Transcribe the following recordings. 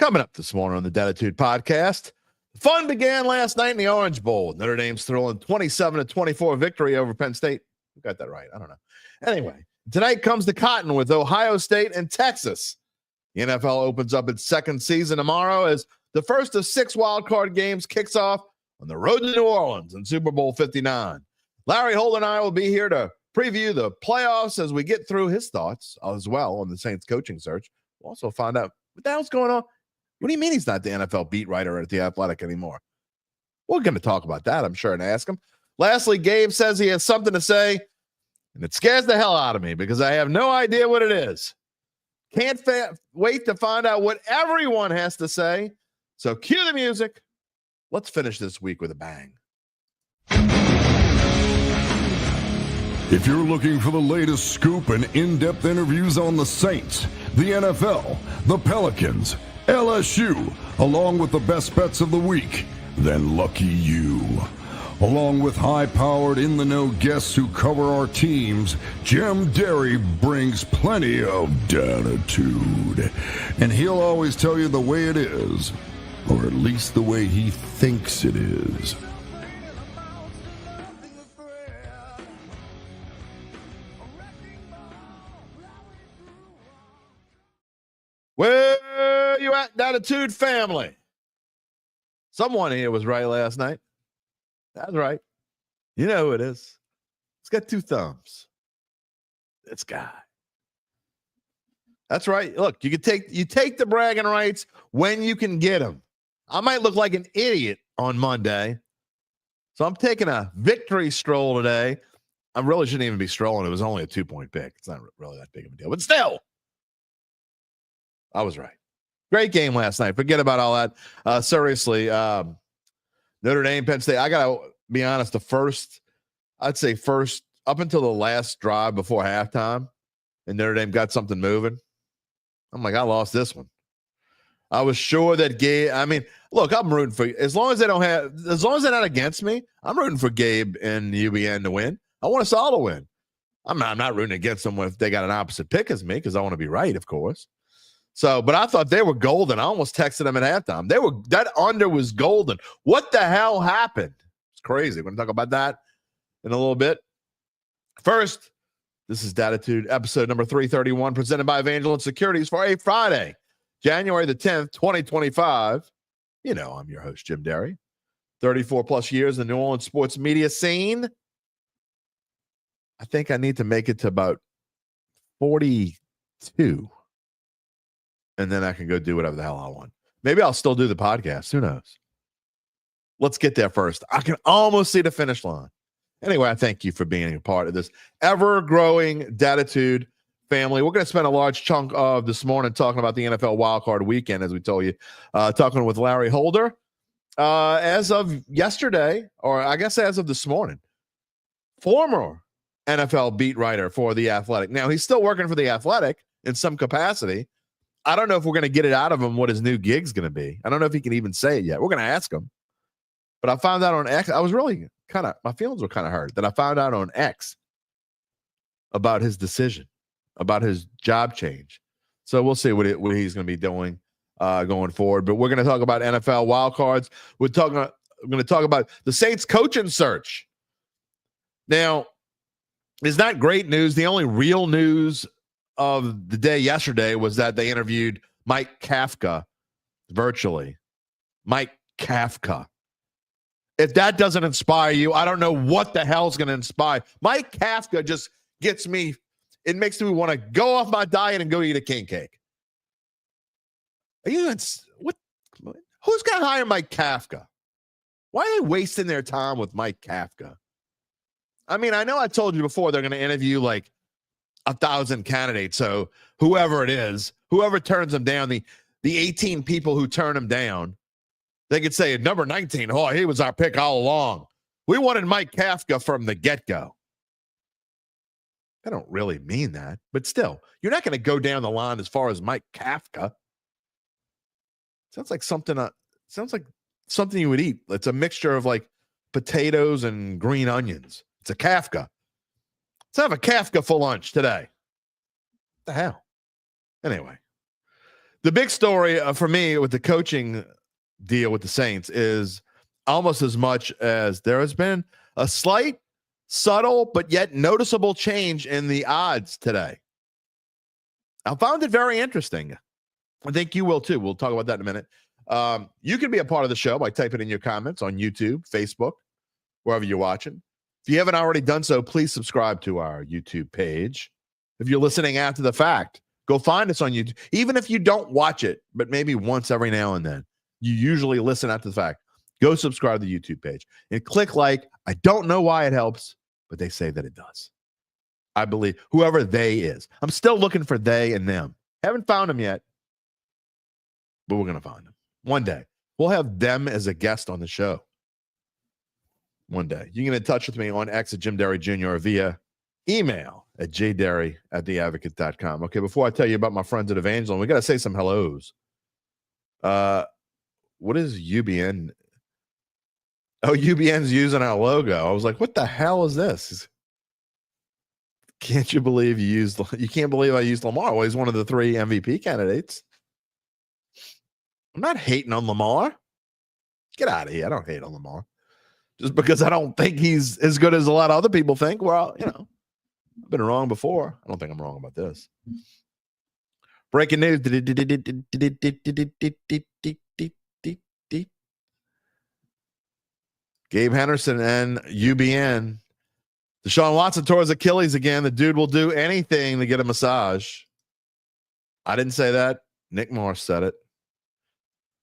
Coming up this morning on the Dattitude podcast, the fun began last night in the Orange Bowl. Notre Dame's thrilling 27-24 victory over Penn State. Who got that right? I don't know. Anyway, tonight comes the Cotton with Ohio State and Texas. The NFL opens up its second season tomorrow as the first of 6 wildcard games kicks off on the road to New Orleans in Super Bowl 59. Larry Holder and I will be here to preview the playoffs as we get through his thoughts as well on the Saints coaching search. We'll also find out what the hell's going on. What do you mean he's not the NFL beat writer at The Athletic anymore? We're going to talk about that, I'm sure, and ask him. Lastly, Gabe says he has something to say, and it scares the hell out of me because I have no idea what it is. Can't wait to find out what everyone has to say. So cue the music. Let's finish this week with a bang. If you're looking for the latest scoop and in-depth interviews on the Saints, the NFL, the Pelicans, LSU, along with the best bets of the week, then lucky you. Along with high-powered, in-the-know guests who cover our teams, Jim Derry brings plenty of Dattitude. And he'll always tell you the way it is, or at least the way he thinks it is. Where you at, Dattitude family? Someone here was right last night. That's right. You know who it is. It's got 2 thumbs. This guy. That's right. Look, you take the bragging rights when you can get them. I might look like an idiot on Monday, so I'm taking a victory stroll today. I really shouldn't even be strolling. It was only a 2-point pick. It's not really that big of a deal, but still. I was right. Great game last night. Forget about all that. Seriously, Notre Dame, Penn State. I got to be honest, I'd say first, up until the last drive before halftime, and Notre Dame got something moving. I'm like, I lost this one. I was sure that Gabe, look, I'm rooting for, as long as they're not against me, I'm rooting for Gabe and UBN to win. I want us all to win. I'm not rooting against them if they got an opposite pick as me, because I want to be right, of course. So, but I thought they were golden. I almost texted them at halftime. That under was golden. What the hell happened? It's crazy. We're going to talk about that in a little bit. First, this is Dattitude, episode number 331, presented by Evangeline Securities for a Friday, January the 10th, 2025. You know, I'm your host, Jim Derry. 34 plus years in the New Orleans sports media scene. I think I need to make it to about 42. And then I can go do whatever the hell I want. Maybe I'll still do the podcast. Who knows? Let's get there first. I can almost see the finish line. Anyway, I thank you for being a part of this ever-growing Dattitude family. We're going to spend a large chunk of this morning talking about the NFL wildcard weekend, as we told you, talking with Larry Holder. As of yesterday, or I guess as of this morning, former NFL beat writer for The Athletic. Now, he's still working for The Athletic in some capacity. I don't know if we're going to get it out of him what his new gig's going to be. I don't know if he can even say it yet. We're going to ask him. But I found out on X. I was really my feelings were kind of hurt that I found out on X about his decision, about his job change. So we'll see what he's going to be doing going forward. But we're going to talk about NFL wildcards. We're going to talk about the Saints coaching search. Now, it's not great news. The only real news of the day yesterday was that they interviewed Mike Kafka virtually. Mike Kafka. If that doesn't inspire you, I don't know what the hell's going to inspire. Mike Kafka just gets me, it makes me want to go off my diet and go eat a king cake. Are you, what? Who's going to hire Mike Kafka? Why are they wasting their time with Mike Kafka? I mean, I know I told you before they're going to interview like 1,000 candidates. So whoever it is, whoever turns them down, the 18 people who turn him down, they could say at number 19, oh, he was our pick all along. We wanted Mike Kafka from the get-go. I don't really mean that, but still, you're not going to go down the line as far as Mike Kafka. Sounds like something you would eat. It's a mixture of like potatoes and green onions. It's a Kafka. Let's have a Kafka for lunch today. What the hell? Anyway, The big story for me with the coaching deal with the Saints is almost as much as there has been a slight, subtle, but yet noticeable change in the odds today. I found it very interesting. I think you will too. We'll talk about that in a minute. You can be a part of the show by typing in your comments on YouTube, Facebook, wherever you're watching. If you haven't already done so, please subscribe to our YouTube page. If you're listening after the fact, go find us on YouTube. Even if you don't watch it, but maybe once every now and then, you usually listen after the fact. Go subscribe to the YouTube page and click like. I don't know why it helps, but they say that it does. I believe whoever they is. I'm still looking for they and them. Haven't found them yet, but we're going to find them. One day. We'll have them as a guest on the show. One day. You can get in touch with me on X at Jim Derry Jr. or via email at jderry@theadvocate.com. Okay, before I tell you about my friends at Evangeline, we got to say some hellos. What is UBN? Oh, UBN's using our logo. I was like, what the hell is this? Can't you believe you can't believe I used Lamar? Well, he's one of the 3 MVP candidates. I'm not hating on Lamar. Get out of here. I don't hate on Lamar. Just because I don't think he's as good as a lot of other people think. Well, I've been wrong before. I don't think I'm wrong about this. Breaking news. Gabe Henderson and UBN. Deshaun Watson tore his Achilles again. The dude will do anything to get a massage. I didn't say that. Nick Morris said it.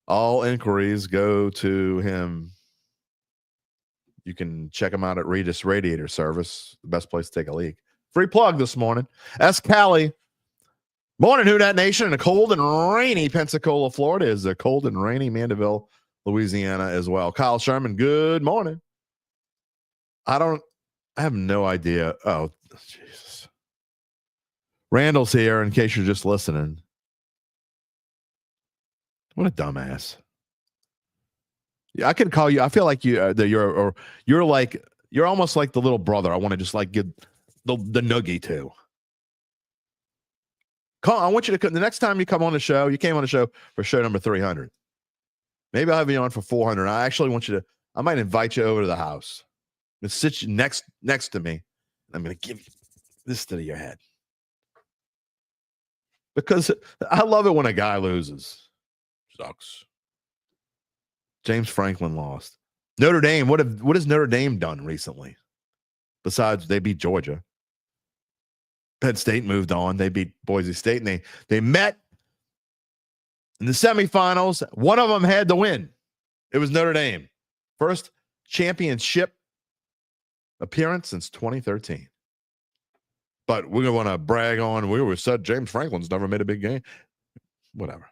All inquiries go to him. You can check him out at Regis Radiator Service, the best place to take a leak. Free plug this morning. S. Callie. Morning, Who Dat Nation. In a cold and rainy Pensacola, Florida, is a cold and rainy Mandeville, Louisiana as well. Kyle Sherman, good morning. I have no idea. Oh, Jesus. Randall's here in case you're just listening. What a dumbass. Yeah, I can call you. I feel like you're almost like the little brother. I want to just like give the noogie to. I want you to the next time you come on the show. You came on the show for show number 300. Maybe I'll have you on for 400. I actually want you to. I might invite you over to the house. I'm gonna sit you next to me. I'm gonna give you this to your head because I love it when a guy loses. Sucks. James Franklin lost. Notre Dame. What has Notre Dame done recently? Besides, they beat Georgia. Penn State moved on. They beat Boise State, and they met in the semifinals. One of them had to win. It was Notre Dame. First championship appearance since 2013. But we're going to want to brag on. We always said James Franklin's never made a big game. Whatever.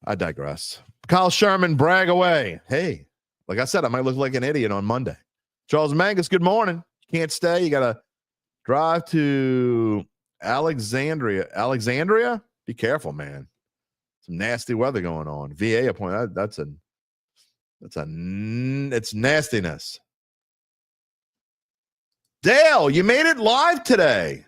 I digress. Kyle Sherman, brag away. Hey, like I said, I might look like an idiot on Monday. Charles Mangus, good morning. You can't stay. You got to drive to Alexandria. Alexandria? Be careful, man. Some nasty weather going on. VA appointment. It's nastiness. Dale, you made it live today.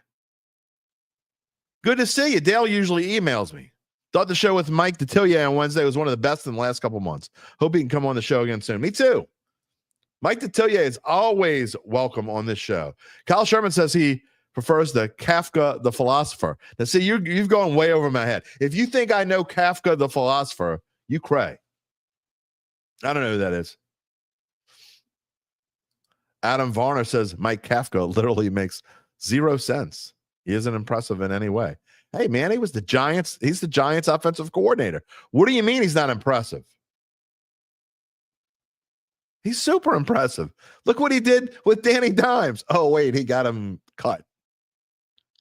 Good to see you. Dale usually emails me. Thought the show with Mike Dattitude on Wednesday was one of the best in the last couple months. Hope he can come on the show again soon. Me too. Mike Dattitude is always welcome on this show. Kyle Sherman says he prefers the Kafka the Philosopher. Now, see, you've gone way over my head. If you think I know Kafka the Philosopher, you cray. I don't know who that is. Adam Varner says Mike Kafka literally makes 0 sense. He isn't impressive in any way. Hey, man, he's the Giants offensive coordinator. What do you mean he's not impressive? He's super impressive. Look what he did with Danny Dimes. Oh, wait, he got him cut.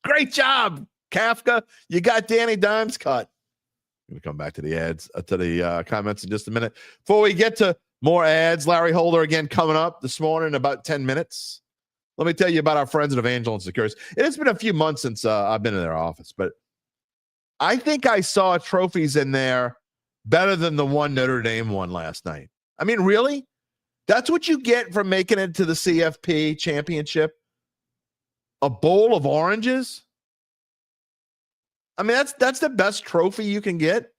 Great job, Kafka. You got Danny Dimes cut. I'm going to come back to the ads, to the comments in just a minute. Before we get to more ads, Larry Holder again coming up this morning in about 10 minutes. Let me tell you about our friends at Evangeline Securities. It has been a few months since I've been in their office, but I think I saw trophies in there better than the one Notre Dame won last night. I mean, really? That's what you get from making it to the CFP championship? A bowl of oranges? I mean, that's the best trophy you can get.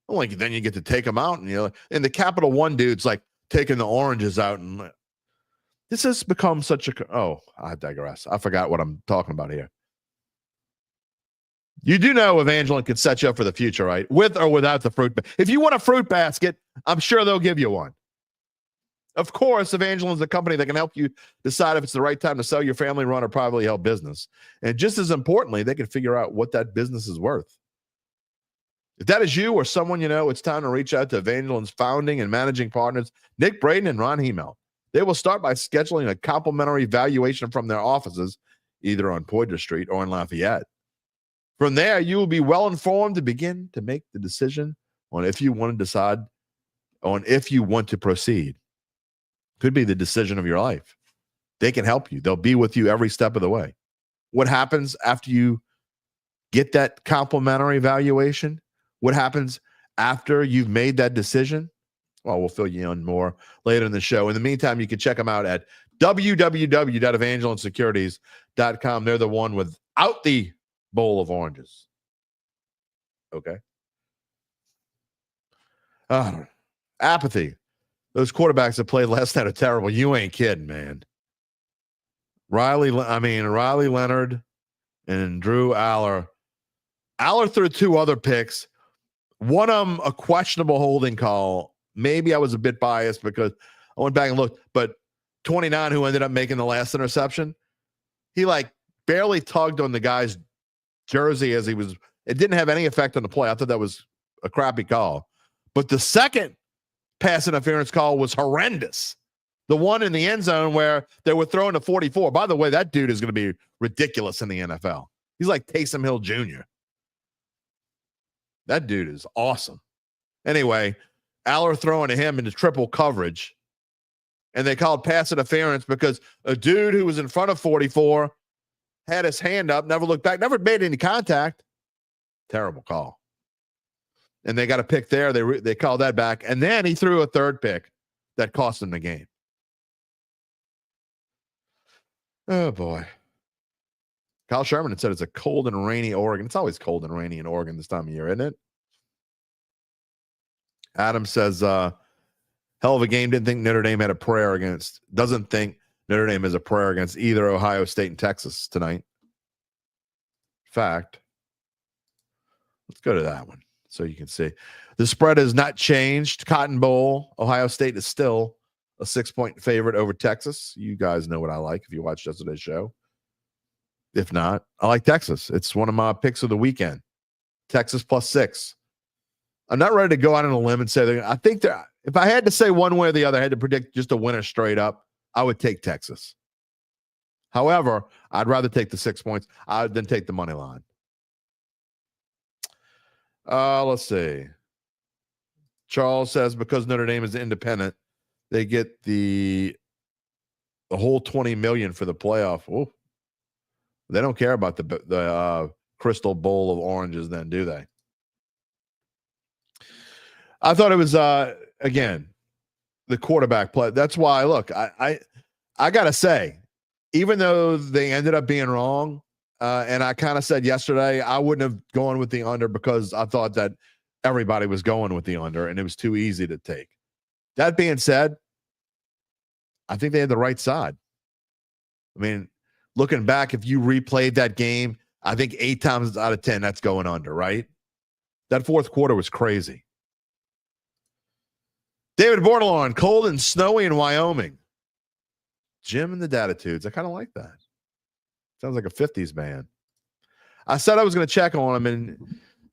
Like then you get to take them out, and the Capital One dude's like taking the oranges out, and this has become such a. Oh, I digress. I forgot what I'm talking about here. You do know Evangeline could set you up for the future, right? With or without the fruit. If you want a fruit basket, I'm sure they'll give you one. Of course, Evangeline's a company that can help you decide if it's the right time to sell your family-run or privately held business. And just as importantly, they can figure out what that business is worth. If that is you or someone you know, it's time to reach out to Evangeline's founding and managing partners, Nick Braden and Ron Hemel. They will start by scheduling a complimentary valuation from their offices, either on Poydras Street or in Lafayette. From there, you will be well informed to begin to make the decision on if you want to proceed. Could be the decision of your life. They can help you. They'll be with you every step of the way. What happens after you get that complimentary valuation? What happens after you've made that decision? Well, we'll fill you in more later in the show. In the meantime, you can check them out at www.evangelinesecurities.com. They're the one without the bowl of oranges. Okay. Apathy. Those quarterbacks that played last night are terrible. You ain't kidding, man. Riley Leonard and Drew Aller. Aller threw 2 other picks. One of them, a questionable holding call. Maybe I was a bit biased because I went back and looked, but 29, who ended up making the last interception, he like barely tugged on the guy's jersey as he was. It didn't have any effect on the play. I thought that was a crappy call. But the second pass interference call was horrendous. The one in the end zone where they were throwing the 44. By the way, that dude is going to be ridiculous in the NFL. He's like Taysom Hill Jr. That dude is awesome. Anyway, Aller throwing to him into triple coverage, and they called pass interference because a dude who was in front of 44 had his hand up, never looked back, never made any contact. Terrible call. And they got a pick there. They called that back. And then he threw a third pick that cost him the game. Oh, boy. Kyle Sherman had said it's a cold and rainy Oregon. It's always cold and rainy in Oregon this time of year, isn't it? Adam says, hell of a game. Doesn't think Notre Dame has a prayer against either Ohio State and Texas tonight. Fact. Let's go to that one so you can see. The spread has not changed. Cotton Bowl, Ohio State is still a 6-point favorite over Texas. You guys know what I like if you watched yesterday's show. If not, I like Texas. It's one of my picks of the weekend. Texas +6. I'm not ready to go out on a limb and say that. I think that if I had to say one way or the other, I had to predict just a winner straight up, I would take Texas. However, I'd rather take the 6 points than take the money line. Let's see. Charles says because Notre Dame is independent, they get the whole $20 million for the playoff. Ooh. They don't care about the crystal bowl of oranges, then, do they? I thought it was again the quarterback play. That's why look, I gotta say, even though they ended up being wrong, and I kind of said yesterday I wouldn't have gone with the under because I thought that everybody was going with the under and it was too easy to take. That being said, I think they had the right side. I mean, looking back, if you replayed that game, I think 8 times out of 10 that's going under, right? That fourth quarter was crazy. David Bordelon, cold and snowy in Wyoming. Jim and the Dattitudes. I kind of like that. Sounds like a 50s band. I said I was going to check on him, and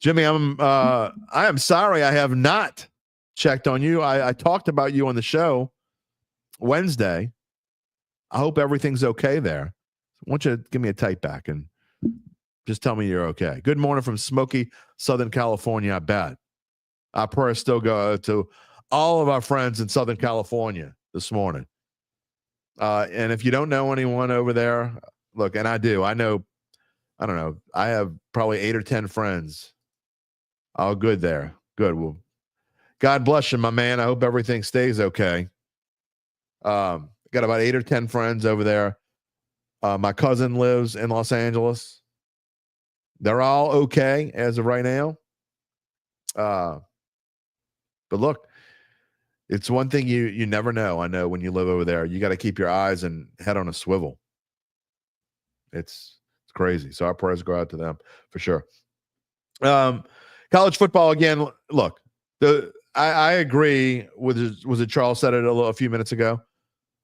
Jimmy, I am sorry I have not checked on you. I talked about you on the show Wednesday. I hope everything's okay there. I want you to give me a type back and just tell me you're okay. Good morning from smoky Southern California. I bet. Our prayers still go to all of our friends in Southern California this morning. And if you don't know anyone over there, look, and I do. I don't know. I have probably 8 or 10 friends. Oh, good there. Good. Well, God bless you, my man. I hope everything stays okay. Got about 8 or 10 friends over there. My cousin lives in Los Angeles. They're all okay as of right now. But look, it's one thing you never know. I know when you live over there, you got to keep your eyes and head on a swivel. It's crazy. So our prayers go out to them for sure. College football again. Look, I agree with, was it Charles said it a few minutes ago?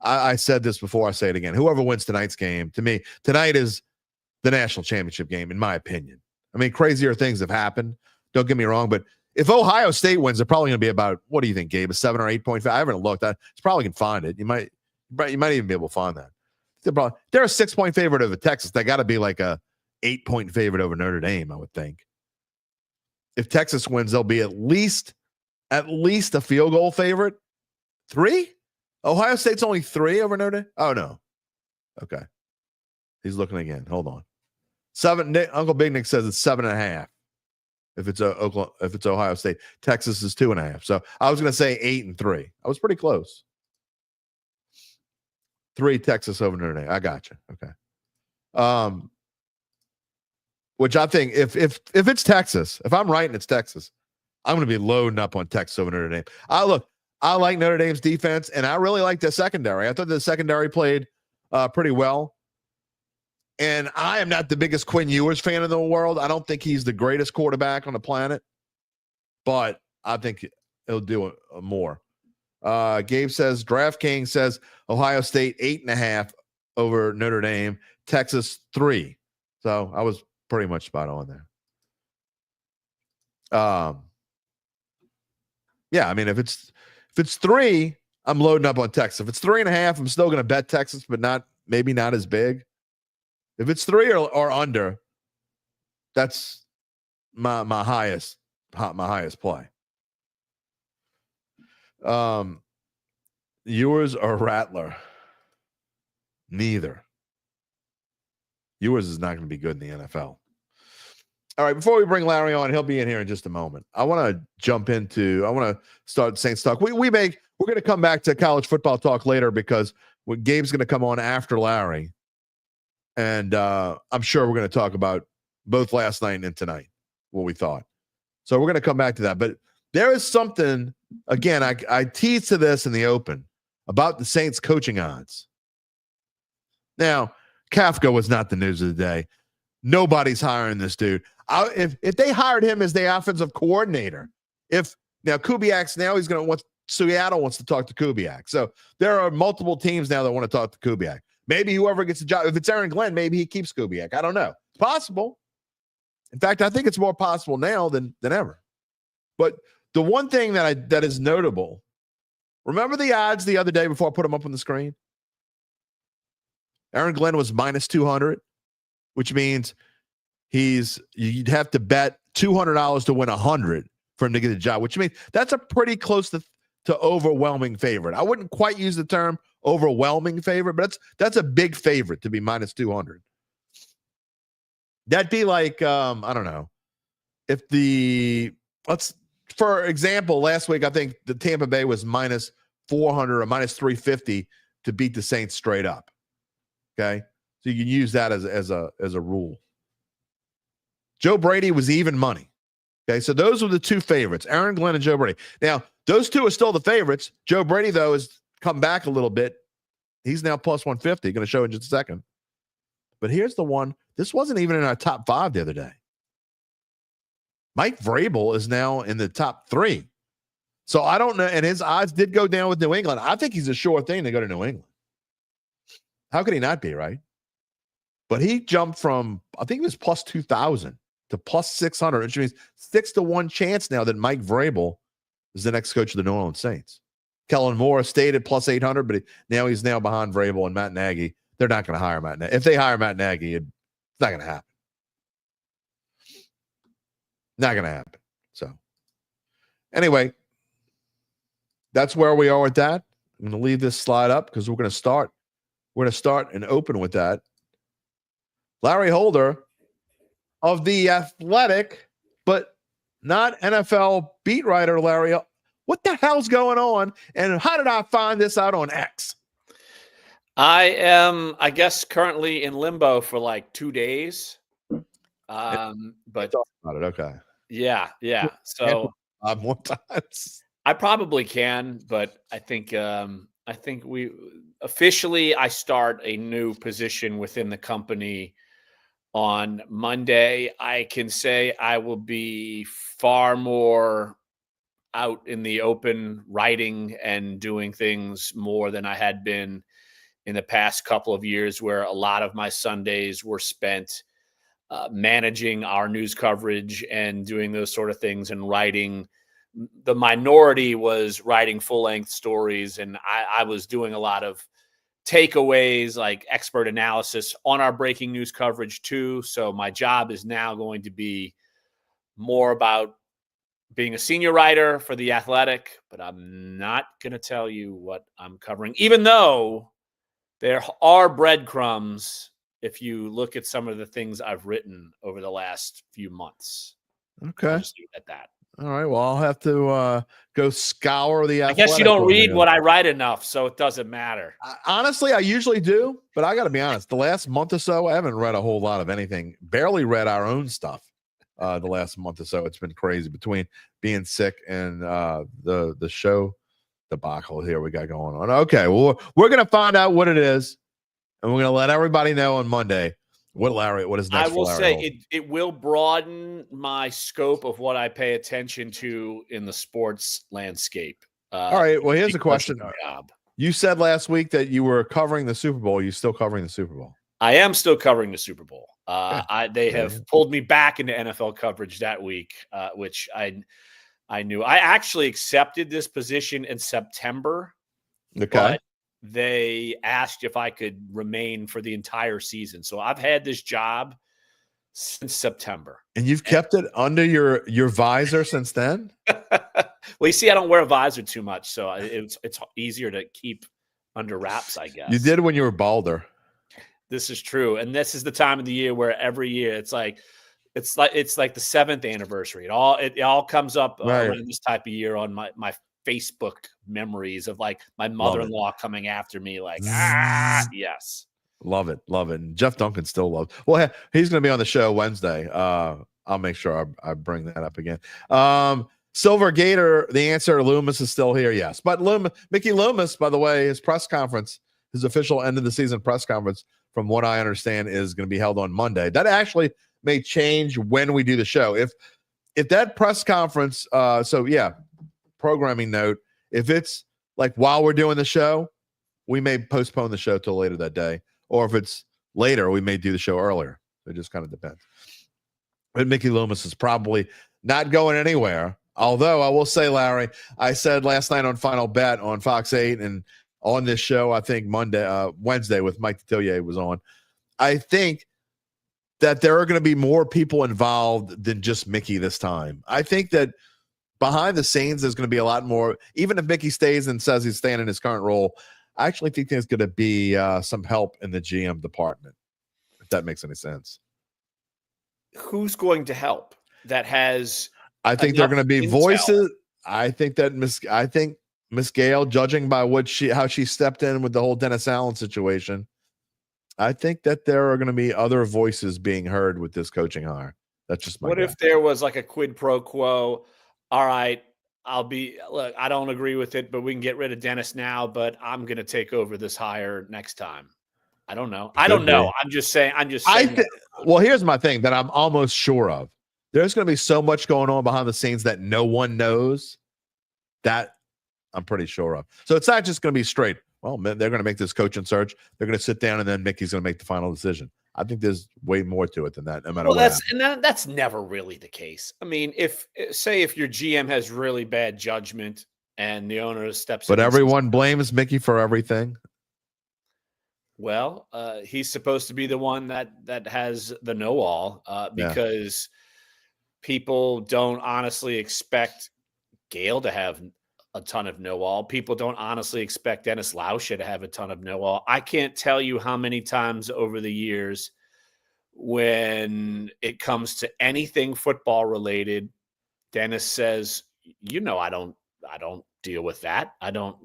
I said this before. I say it again. Whoever wins tonight's game, to me, tonight is the national championship game, in my opinion. I mean, crazier things have happened. Don't get me wrong, but if Ohio State wins, they're probably going to be about, what do you think, Gabe? A 7 or 8 point? I haven't looked. It's probably can find it. You might even be able to find that. They're a 6 point favorite over Texas. They got to be like a 8 point favorite over Notre Dame, I would think. If Texas wins, they'll be at least a field goal favorite. 3? Ohio State's only 3 over Notre Dame? Oh, no. Okay. He's looking again. Hold on. 7. Uncle Big Nick says it's 7.5. If it's Ohio State, Texas is 2.5. So I was going to say 8 and 3. I was pretty close. 3 Texas over Notre Dame. I got you. Okay. Which I think if it's Texas, if I'm right and it's Texas, I'm going to be loading up on Texas over Notre Dame. I like Notre Dame's defense, and I really like the secondary. I thought the secondary played pretty well. And I am not the biggest Quinn Ewers fan in the world. I don't think he's the greatest quarterback on the planet, but I think he'll do more. Gabe says, DraftKings says Ohio State 8.5 over Notre Dame, Texas 3. So I was pretty much spot on there. Yeah, I mean, if it's 3, I'm loading up on Texas. If it's 3.5, I'm still going to bet Texas, but maybe not as big. If it's 3 or under, that's my highest play. Ewers or Rattler? Neither. Ewers is not going to be good in the NFL. All right, before we bring Larry on, he'll be in here in just a moment. I want to start Saints talk. We're going to come back to college football talk later because Gabe's going to come on after Larry. And I'm sure we're going to talk about both last night and tonight, what we thought. So we're going to come back to that. But there is something, again, I teased to this in the open about the Saints coaching odds. Now, Kafka was not the news of the day. Nobody's hiring this dude. If they hired him as the offensive coordinator, now Kubiak's now he's going to Seattle wants to talk to Kubiak. So there are multiple teams now that want to talk to Kubiak. Maybe whoever gets the job, if it's Aaron Glenn, maybe he keeps Kubiak. I don't know. It's possible. In fact, I think it's more possible now than ever. But the one thing that is notable, remember the odds the other day before I put them up on the screen? Aaron Glenn was minus 200, which means you'd have to bet $200 to win 100 for him to get the job, which means that's a pretty close to overwhelming favorite. I wouldn't quite use the term overwhelming favorite, but that's a big favorite to be minus 200. That'd be like, I don't know. For example, last week, I think the Tampa Bay was minus 400 or minus 350 to beat the Saints straight up. Okay. So you can use that as a rule. Joe Brady was even money. Okay. So those were the two favorites, Aaron Glenn and Joe Brady. Now, those two are still the favorites. Joe Brady, though, has come back a little bit. He's now plus 150. Going to show in just a second. But here's the one. This wasn't even in our top 5 the other day. Mike Vrabel is now in the top 3. So I don't know. And his odds did go down with New England. I think he's a sure thing to go to New England. How could he not be, right? But he jumped from, I think it was plus 2,000 to plus 600, which means 6-1 chance now that Mike Vrabel is the next coach of the New Orleans Saints. Kellen Moore stayed at plus 800, but he's now behind Vrabel and Matt Nagy. They're not going to hire Matt Nagy. If they hire Matt Nagy, it's not going to happen. Not going to happen. So anyway, that's where we are with that. I'm going to leave this slide up because we're going to start. We're going to start and open with that. Larry Holder of The Athletic, but not NFL beat writer, Larry. What the hell's going on? And how did I find this out on X? I am, I guess, currently in limbo for like 2 days. We But talked about it. Okay. yeah. Answer So more times. I probably can, but I think we officially I start a new position within the company on Monday. I can say I will be far more out in the open writing and doing things more than I had been in the past couple of years, where a lot of my Sundays were spent managing our news coverage and doing those sort of things and writing. The minority was writing full-length stories, and I was doing a lot of takeaways, like expert analysis on our breaking news coverage too. So my job is now going to be more about being a senior writer for The Athletic, but I'm not going to tell you what I'm covering, even though there are breadcrumbs if you look at some of the things I've written over the last few months. Okay. I'll just leave it at that. All right. Well, I'll have to go scour The Athletic. I guess you don't read what I write enough, so it doesn't matter. Honestly, I usually do, but I got to be honest. The last month or so, I haven't read a whole lot of anything. Barely read our own stuff. The last month or so, it's been crazy between being sick and the show debacle here we got going on. Okay, well, we're gonna find out what it is, and we're gonna let everybody know on Monday what is next. I will say it will broaden my scope of what I pay attention to in the sports landscape. All right. Well, here's a question. Job. You said last week that you were covering the Super Bowl. Are you still covering the Super Bowl? I am still covering the Super Bowl. They Yeah. have pulled me back into NFL coverage that week, which I knew. I actually accepted this position in September. Okay. But they asked if I could remain for the entire season. So I've had this job since September. And you've kept it under your visor since then? Well, you see, I don't wear a visor too much, so it's easier to keep under wraps, I guess. You did when you were balder. This is true. And this is the time of the year where every year it's like the 7th anniversary. It all comes up around this type of year on my Facebook memories of like my mother-in-law coming after me, like, yes. Love it. And Jeff Duncan still loves. Well, he's going to be on the show Wednesday. I'll make sure I bring that up again. Silver Gator, the answer, Loomis is still here. Yes. But Mickey Loomis, by the way, his press conference, his official end of the season press conference, from what I understand, is going to be held on Monday. That actually may change when we do the show. If that press conference, programming note, if it's like while we're doing the show, we may postpone the show till later that day. Or if it's later, we may do the show earlier. It just kind of depends. But Mickey Loomis is probably not going anywhere. Although I will say, Larry, I said last night on Final Bet on Fox 8 and on this show, I think Wednesday with Mike Detillier was on. I think that there are going to be more people involved than just Mickey this time. I think that behind the scenes, there's going to be a lot more. Even if Mickey stays and says he's staying in his current role, I actually think there's going to be some help in the GM department, if that makes any sense. Who's going to help? That has. I think there are going to be voices. I think Miss Gale, judging by how she stepped in with the whole Dennis Allen situation, I think that there are going to be other voices being heard with this coaching hire. That's just my guess. If there was like a quid pro quo? All right, look, I don't agree with it, but we can get rid of Dennis now, but I'm going to take over this hire next time. I don't know. I'm just saying. Well, here's my thing that I'm almost sure of. There's going to be so much going on behind the scenes that no one knows, that I'm pretty sure of. So it's not just going to be straight, well, they're going to make this coaching search. They're going to sit down and then Mickey's going to make the final decision. I think there's way more to it than that, no matter what. That's never really the case. I mean, if your GM has really bad judgment and the owner steps in. But everyone blames Mickey for everything. Well, he's supposed to be the one that has the know-all because people don't honestly expect Gale to have a ton of know-all. People don't honestly expect Dennis Lauscha to have a ton of know-all. I can't tell you how many times over the years when it comes to anything football related, Dennis says, I don't deal with that. I don't,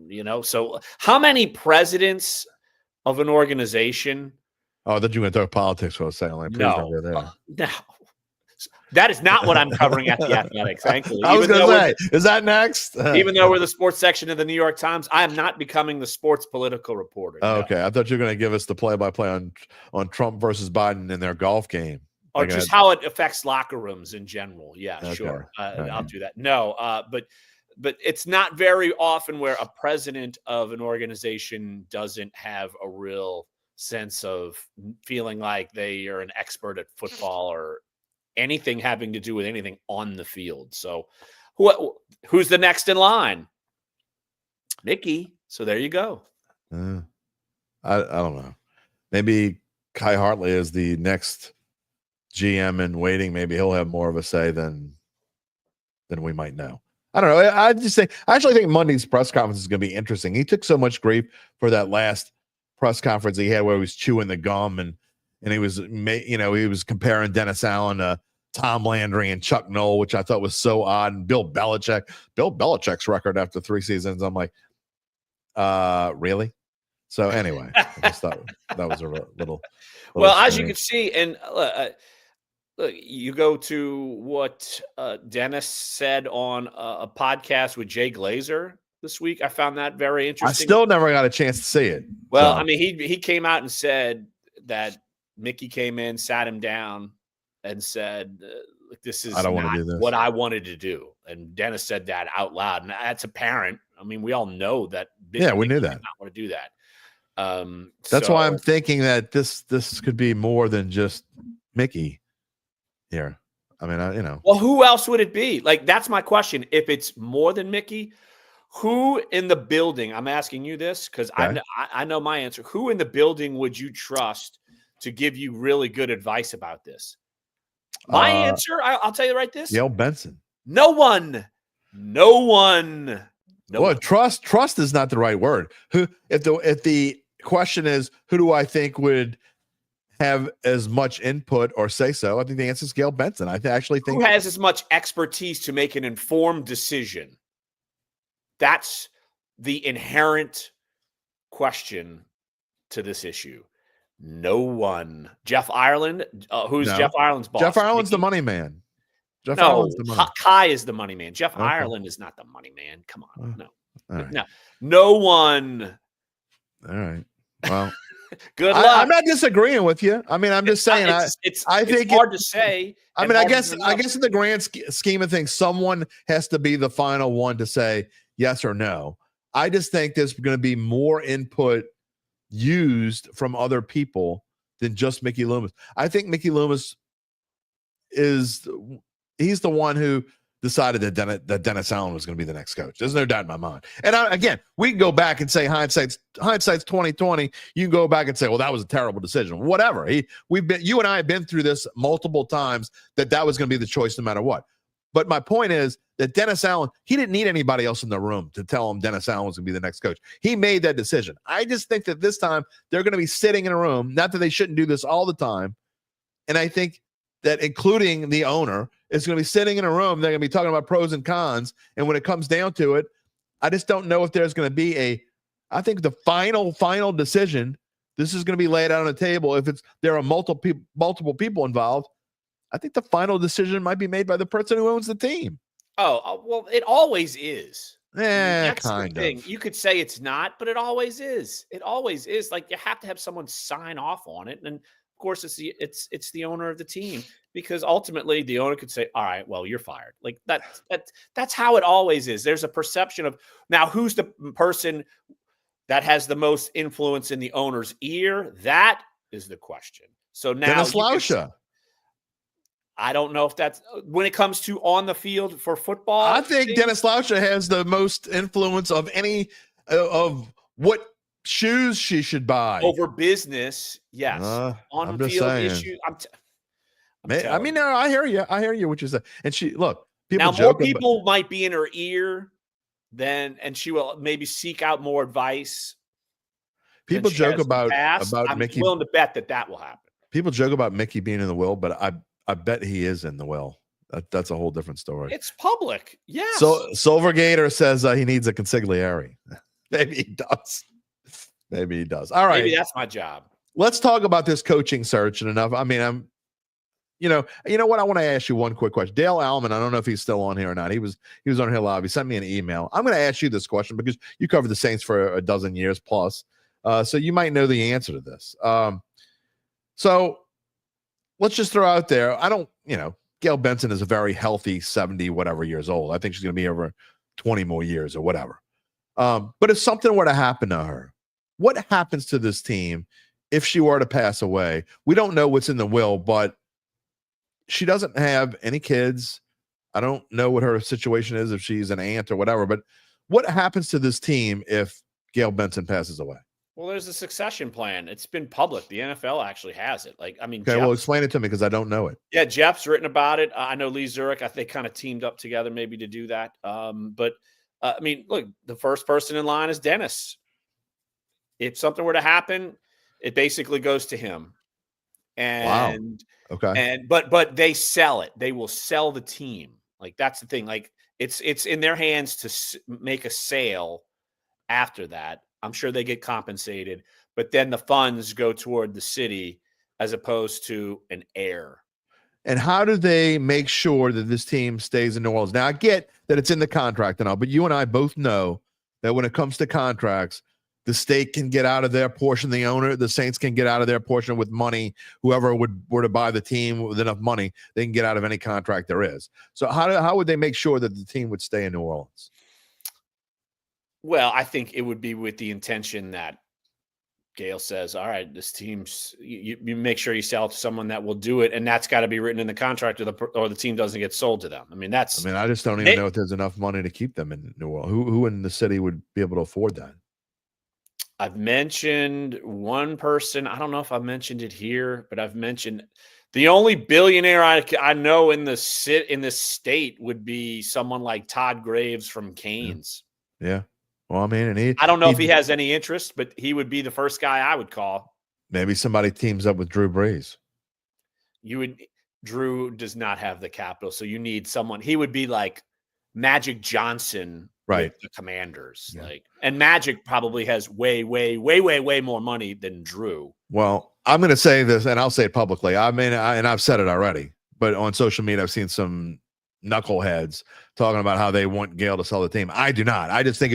So how many presidents of an organization? Oh, that you were going to talk politics for a second. Like, no. That is not what I'm covering at The Athletic, thankfully. I was going to say, is that next? Even though we're the sports section of the New York Times, I am not becoming the sports political reporter. Oh, okay. I thought you were going to give us the play-by-play on Trump versus Biden in their golf game. Or just how it affects locker rooms in general. Yeah, okay. Sure. I'll do that. No, but it's not very often where a president of an organization doesn't have a real sense of feeling like they are an expert at football or anything having to do with anything on the field. So who's the next in line? Mickey. So there you go. I don't know. Maybe Kai Hartley is the next GM in waiting. Maybe he'll have more of a say than we might know. I don't know. I actually think Monday's press conference is going to be interesting. He took so much grief for that last press conference he had where he was chewing the gum and he was, he was comparing Dennis Allen to Tom Landry and Chuck Noll, which I thought was so odd. And Bill Belichick's record after 3 seasons. I'm like, really? So anyway, I just thought that was a little well, strange. as you can see, and look, you go to what Dennis said on a podcast with Jay Glazer this week. I found that very interesting. I still never got a chance to see it. Well, so. I mean, he came out and said that Mickey came in, sat him down, and said, "This is not what I wanted to do." And Dennis said that out loud, and that's apparent. I mean, we all know that. Yeah, we knew that. Did not want to do that. That's why I'm thinking that this could be more than just Mickey here. I mean, Well, who else would it be? Like, that's my question. If it's more than Mickey, who in the building? I'm asking you this because okay. I know my answer. Who in the building would you trust to give you really good advice about this? My answer, I'll tell you right this. Yale Benson. No one. Well, trust is not the right word. Who, if the question is, who do I think would have as much input or say so? I think the answer is Gail Benson. I actually think who has as much expertise to make an informed decision. That's the inherent question to this issue. No one. Jeff Ireland, who's Jeff Ireland's boss? Jeff Ireland's the money man. Ireland's the money. Kai is the money man. Jeff Ireland is not the money man. Come on, no one. All right. Well, good luck. I'm not disagreeing with you. I mean, I'm just saying. I think it's hard to say. I mean, I guess in the grand scheme of things, someone has to be the final one to say yes or no. I just think there's going to be more input used from other people than just Mickey Loomis. I think Mickey Loomis he's the one who decided that Dennis Allen was going to be the next coach. There's no doubt in my mind. And again, we can go back and say hindsight's 2020. You can go back and say, well, that was a terrible decision. Whatever. You and I have been through this multiple times that was going to be the choice no matter what. But my point is that Dennis Allen, he didn't need anybody else in the room to tell him Dennis Allen was going to be the next coach. He made that decision. I just think that this time they're going to be sitting in a room, not that they shouldn't do this all the time. And I think that including the owner is going to be sitting in a room. They're going to be talking about pros and cons. And when it comes down to it, I just don't know if there's going to be I think the final decision, this is going to be laid out on the table. If there are multiple people involved, I think the final decision might be made by the person who owns the team. Oh, well, it always is. That's kind the thing. of. You could say it's not, but it always is. It always is. Like, you have to have someone sign off on it. And of course, it's the owner of the team, because ultimately the owner could say, all right, well, you're fired. Like that's how it always is. There's a perception of, now, who's the person that has the most influence in the owner's ear? That is the question. So now Dennis Lauscha. I don't know if that's when it comes to on the field for football. I think Dennis Lauscha has the most influence of any of what shoes she should buy over business. Yes, on the field issues. I mean, no, I hear you. I hear you. What you say. And more people might be in her ear and she will maybe seek out more advice. People joke about Mickey. I'm willing to bet that will happen. People joke about Mickey being in the will, but I bet he is in the will. That's a whole different story. It's public. Yes. So Silvergator says he needs a consigliere. Maybe he does. All right. Maybe that's my job. Let's talk about this coaching search and enough. I mean, You know what? I want to ask you one quick question. Dale Allman, I don't know if he's still on here or not. He was on here live. He sent me an email. I'm going to ask you this question because you covered the Saints for a dozen years plus. So you might know the answer to this. So let's just throw out there. Gail Benson is a very healthy 70 whatever years old. I think she's going to be over 20 more years or whatever. But if something were to happen to her, what happens to this team if she were to pass away? We don't know what's in the will, but she doesn't have any kids. I don't know what her situation is, if she's an aunt or whatever, but what happens to this team if Gail Benson passes away? Well, there's a succession plan. It's been public. The NFL actually has it. Okay, well, explain it to me because I don't know it. Yeah, Jeff's written about it. I know Lee Zurich. I think kind of teamed up together maybe to do that. Look, the first person in line is Dennis. If something were to happen, it basically goes to him. And okay. But they sell it. They will sell the team. That's the thing. It's in their hands to make a sale after that. I'm sure they get compensated, but then the funds go toward the city as opposed to an heir. And how do they make sure that this team stays in New Orleans? Now, I get that it's in the contract and all, but you and I both know that when it comes to contracts, the state can get out of their portion. The Saints can get out of their portion with money. Whoever were to buy the team with enough money, they can get out of any contract there is. So how would they make sure that the team would stay in New Orleans? Well, I think it would be with the intention that Gail says, all right, this team's, you make sure you sell it to someone that will do it. And that's got to be written in the contract or the team doesn't get sold to them. I just don't even know if there's enough money to keep them in New Orleans. Who in the city would be able to afford that? I've mentioned one person. I don't know if I've mentioned it here, but I've mentioned the only billionaire I know in this state would be someone like Todd Graves from Canes. Yeah. Well, and I don't know if he has any interest, but he would be the first guy I would call. Maybe somebody teams up with Drew Brees. Drew does not have the capital, so you need someone. He would be like Magic Johnson, right? With the Commanders, and Magic probably has way more money than Drew. Well, I'm going to say this, and I'll say it publicly. And I've said it already, but on social media, I've seen some knuckleheads talking about how they want Gail to sell the team. I do not. I just think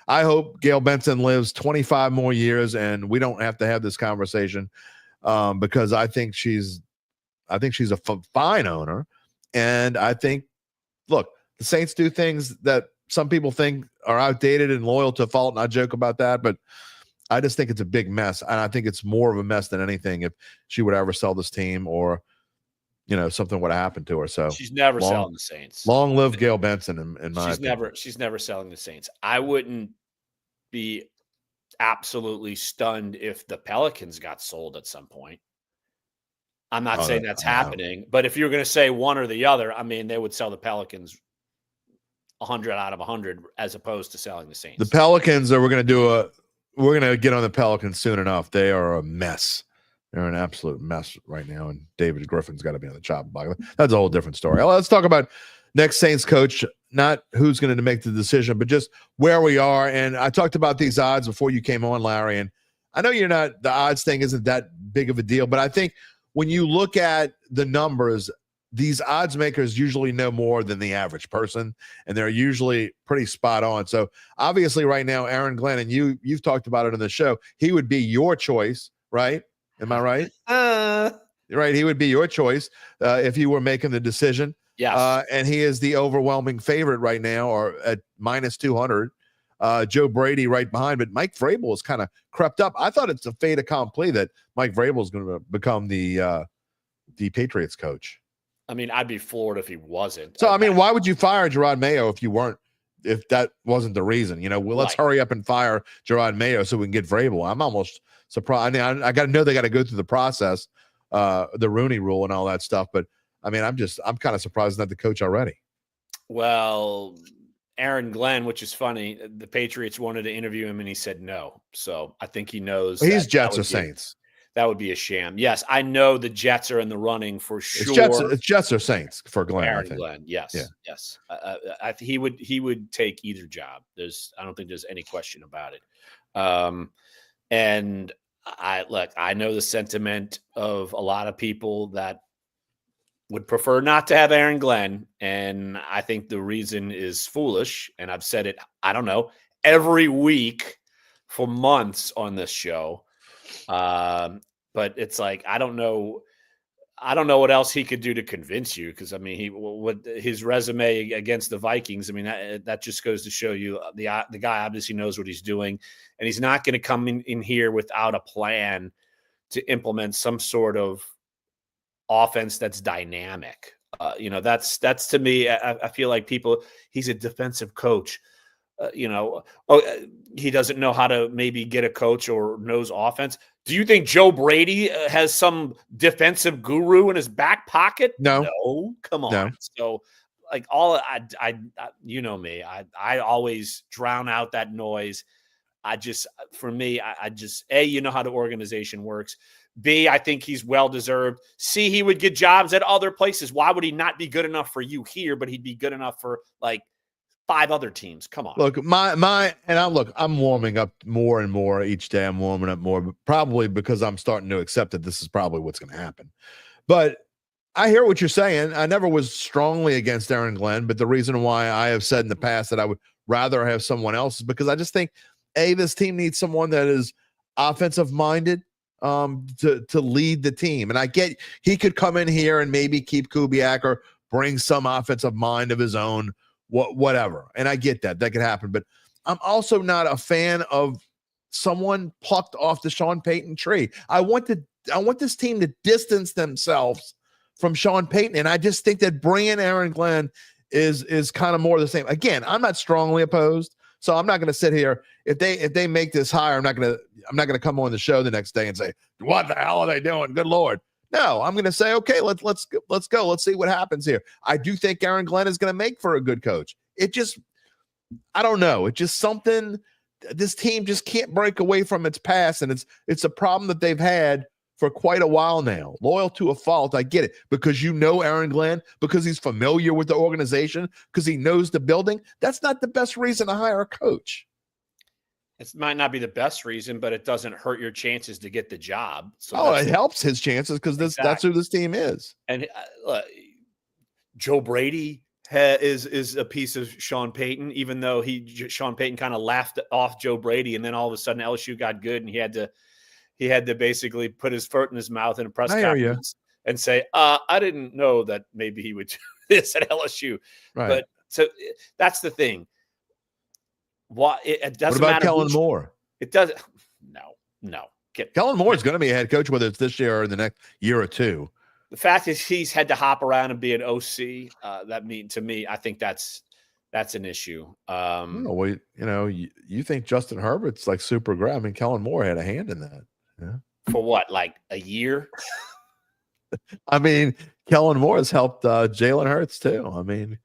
I hope Gail Benson lives 25 more years, and we don't have to have this conversation because I think she's a fine owner, and I think, look, the Saints do things that some people think are outdated and loyal to a fault, and I joke about that, but I just think it's a big mess, and I think it's more of a mess than anything if she would ever sell this team or something would have happened to her. So she's never selling the Saints. Long live Gail Benson, in my opinion. She's never selling the Saints. I wouldn't be absolutely stunned if the Pelicans got sold at some point. I'm not saying that's happening, but if you're going to say one or the other, they would sell the Pelicans 100 out of 100 as opposed to selling the Saints. The Pelicans we're going to get on the Pelicans soon enough. They are a mess. They're an absolute mess right now, and David Griffin's got to be on the chopping block. That's a whole different story. Let's talk about next Saints coach, not who's going to make the decision, but just where we are. And I talked about these odds before you came on, Larry, and I know the odds thing isn't that big of a deal, but I think when you look at the numbers, these odds makers usually know more than the average person, and they're usually pretty spot on. So obviously right now, Aaron Glenn, and you've talked about it on the show, he would be your choice, right? Am I right? Right. He would be your choice if you were making the decision. Yes. And he is the overwhelming favorite right now, or at minus 200. Joe Brady right behind, but Mike Vrabel has kind of crept up. I thought it's a fait accompli that Mike Vrabel is going to become the Patriots coach. I'd be floored if he wasn't. So, why would you fire Gerard Mayo if that wasn't the reason? Let's hurry up and fire Gerard Mayo so we can get Vrabel. I'm almost surprised. I got to know they got to go through the process, the Rooney Rule and all that stuff. But I'm kind of surprised not the coach already. Well, Aaron Glenn, which is funny, the Patriots wanted to interview him and he said no. So I think he knows. Well, he's Jets or Saints. That would be a sham. Yes, I know the Jets are in the running for sure. It's Jets or Saints for Glenn. Aaron I think. Glenn, yes, yeah. Yes. He would take either job. I don't think there's any question about it. And I know the sentiment of a lot of people that would prefer not to have Aaron Glenn, and I think the reason is foolish, and I've said it, I don't know, every week for months on this show. But it's like, I don't know what else he could do to convince you, because I mean, what his resume against the Vikings, I mean, that just goes to show you the guy obviously knows what he's doing, and he's not going to come in here without a plan to implement some sort of offense that's dynamic. That's to me, I feel like he's a defensive coach. He doesn't know how to maybe get a coach or knows offense. Do you think Joe Brady has some defensive guru in his back pocket? No, come on. No. So like I you know me, I always drown out that noise. For me, I just, A, you know how the organization works. B, I think he's well-deserved. C, he would get jobs at other places. Why would he not be good enough for you here, but he'd be good enough for like 5 other teams? Come on. Look, I'm warming up more and more each day. I'm warming up more, probably because I'm starting to accept that this is probably what's going to happen. But I hear what you're saying. I never was strongly against Aaron Glenn, but the reason why I have said in the past that I would rather have someone else is because I just think, A, this team needs someone that is offensive minded to lead the team. And I get he could come in here and maybe keep Kubiak or bring some offensive mind of his own, whatever. And I get that could happen. But I'm also not a fan of someone plucked off the Sean Payton tree. I want this team to distance themselves from Sean Payton. And I just think that bringing Aaron Glenn is kind of more the same. Again, I'm not strongly opposed. So I'm not going to sit here if they make this hire. I'm not going to come on the show the next day and say, what the hell are they doing? Good Lord. No, I'm going to say, okay, let's go. Let's see what happens here. I do think Aaron Glenn is going to make for a good coach. I don't know. It's just something this team just can't break away from its past. And it's a problem that they've had for quite a while now. Loyal to a fault. I get it, because you know Aaron Glenn, because he's familiar with the organization, because he knows the building. That's not the best reason to hire a coach. It might not be the best reason, but it doesn't hurt your chances to get the job. So it helps his chances, because that's who this team is. And Joe Brady is a piece of Sean Payton, even though Sean Payton kind of laughed off Joe Brady, and then all of a sudden LSU got good, and he had to basically put his foot in his mouth in a press conference and say, I didn't know that maybe he would do this at LSU. Right. But so that's the thing. It doesn't matter. What about matter. Kellen Moore? It doesn't. No. Kellen Moore is going to be a head coach, whether it's this year or the next year or two. The fact is he's had to hop around and be an OC. To me, I think that's an issue. You think Justin Herbert's like super great? I mean, Kellen Moore had a hand in that. Yeah. For what, like a year? I mean, Kellen Moore has helped Jalen Hurts too. I mean,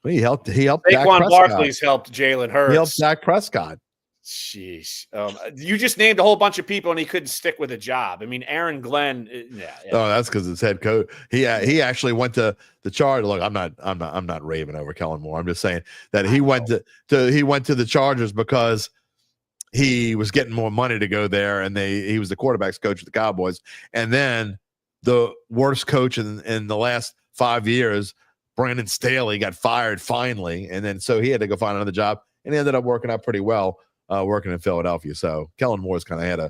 he helped. Saquon Barkley's helped Jalen Hurts. He helped Dak Prescott. Jeez, you just named a whole bunch of people, and he couldn't stick with a job. I mean, Aaron Glenn. Yeah. Oh, that's because his head coach. He actually went to the Chargers. Look, I'm not raving over Kellen Moore. I'm just saying that he went to the Chargers because he was getting more money to go there, and he was the quarterback's coach of the Cowboys. And then the worst coach in the last 5 years, Brandon Staley, got fired finally, and then so he had to go find another job, and he ended up working out pretty well. Working in Philadelphia. So Kellen Moore's kind of had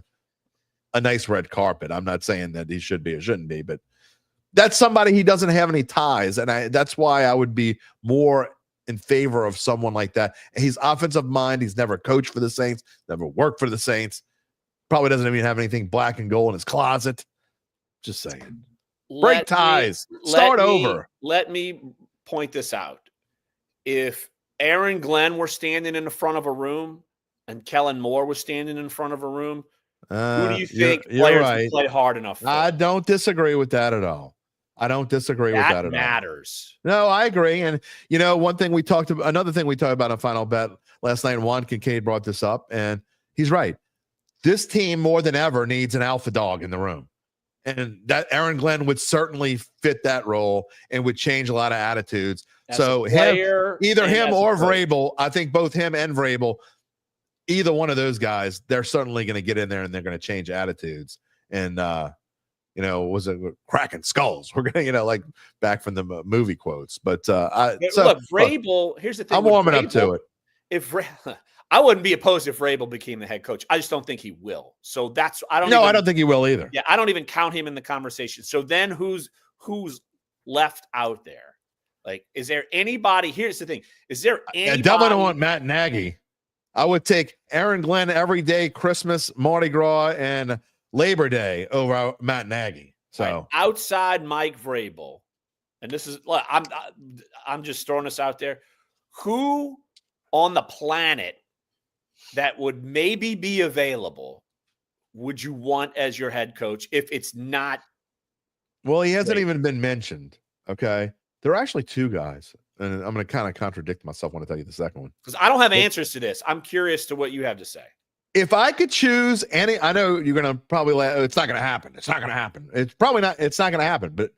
a nice red carpet. I'm not saying that he should be or shouldn't be, but that's somebody he doesn't have any ties. And that's why I would be more in favor of someone like that. And he's offensive mind. He's never coached for the Saints, never worked for the Saints. Probably doesn't even have anything black and gold in his closet. Just saying. Break ties. Start over. Let me point this out. If Aaron Glenn were standing in the front of a room and Kellen Moore was standing in front of a room, who do you think players would play hard enough for? I don't disagree with that at all. That matters. No, I agree. And, another thing we talked about on Final Bet last night, Juan Kincaid brought this up, and he's right. This team more than ever needs an alpha dog in the room. And that Aaron Glenn would certainly fit that role and would change a lot of attitudes. So either him or Vrabel, I think both him and Vrabel, either one of those guys, they're certainly going to get in there and they're going to change attitudes. And, was it cracking skulls? We're going to, like back from the movie quotes. But look, Vrabel, here's the thing. I'm warming up to it. If I wouldn't be opposed if Vrabel became the head coach. I just don't think he will. So that's I don't think he will either. Yeah, I don't even count him in the conversation. So then who's left out there? Like, is there anybody? Here's the thing: is there anybody? I definitely don't want Matt Nagy. I would take Aaron Glenn every day, Christmas, Mardi Gras, and Labor Day over Matt Nagy. So right. Outside Mike Vrabel, and this is I'm just throwing this out there. Who on the planet that would maybe be available would you want as your head coach if it's not? Well, he hasn't even been mentioned. Okay. There are actually two guys, and I'm going to kind of contradict myself when I tell you the second one. Because I don't have answers to this. I'm curious to what you have to say. If I could choose any, I know you're going to probably it's not going to happen. It's not going to happen. It's probably not. It's not going to happen. But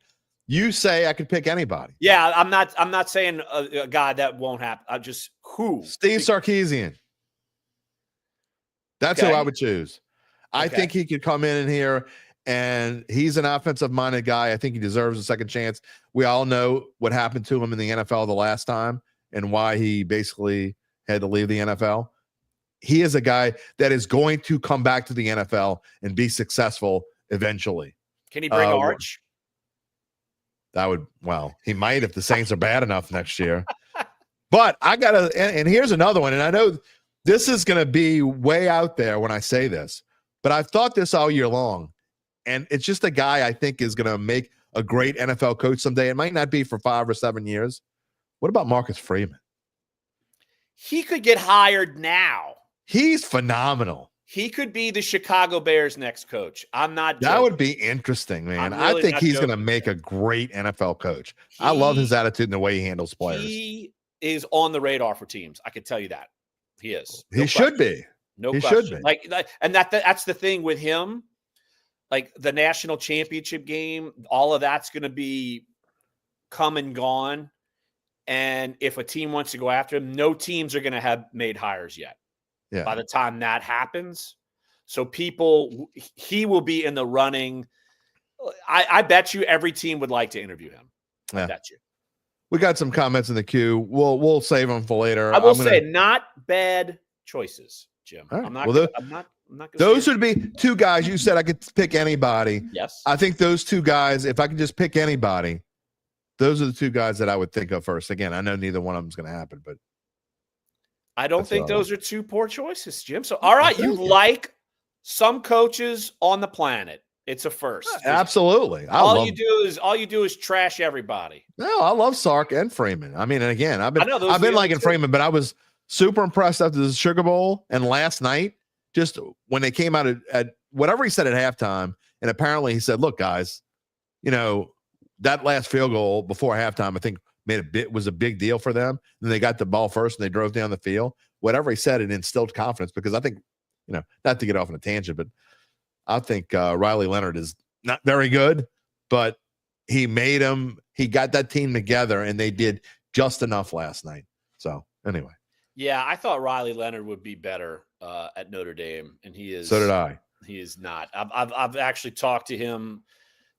you say I could pick anybody. Yeah, I'm not saying a guy that won't happen. I just who? Steve Sarkisian. That's who I would choose. I think he could come in here, and he's an offensive-minded guy. I think he deserves a second chance. We all know what happened to him in the NFL the last time and why he basically had to leave the NFL. He is a guy that is going to come back to the NFL and be successful eventually. Can he bring Arch? He might if the Saints are bad enough next year. But I got to, and here's another one, and I know this is going to be way out there when I say this, but I've thought this all year long, and it's just a guy I think is going to make a great NFL coach someday. It might not be for 5 or 7 years. What about Marcus Freeman? He could get hired now. He's phenomenal. He could be the Chicago Bears' next coach. I'm not joking. That would be interesting, man. Really I think he's going to make a great NFL coach. I love his attitude and the way he handles players. He is on the radar for teams. I can tell you that. He is. He should be. No he question. Should be. And that's the thing with him. Like the national championship game, all of that's going to be come and gone. And if a team wants to go after him, no teams are going to have made hires yet. Yeah. By the time that happens. So he will be in the running. I bet you every team would like to interview him. I bet you. We got some comments in the queue. We'll save them for later. I will say not bad choices, Jim. Right. I'm not gonna those would be two guys. You said I could pick anybody. Yes. I think those two guys, if I could just pick anybody, those are the two guys that I would think of first. Again, I know neither one of them is going to happen, but I don't think those are two poor choices, Jim. So, all right, you like some coaches on the planet. It's a first. Absolutely. All you do is trash everybody. No, I love Sark and Freeman. I mean, and again, I've been liking Freeman, but I was super impressed after the Sugar Bowl and last night, just when they came out at whatever he said at halftime, and apparently he said, "Look, guys, that last field goal before halftime, I think was a big deal for them. And they got the ball first and they drove down the field." Whatever he said, it instilled confidence because I think, not to get off on a tangent, but I think Riley Leonard is not very good, but he got that team together and they did just enough last night. So anyway. Yeah, I thought Riley Leonard would be better at Notre Dame, and he is. So did I. He is not. I've actually talked to him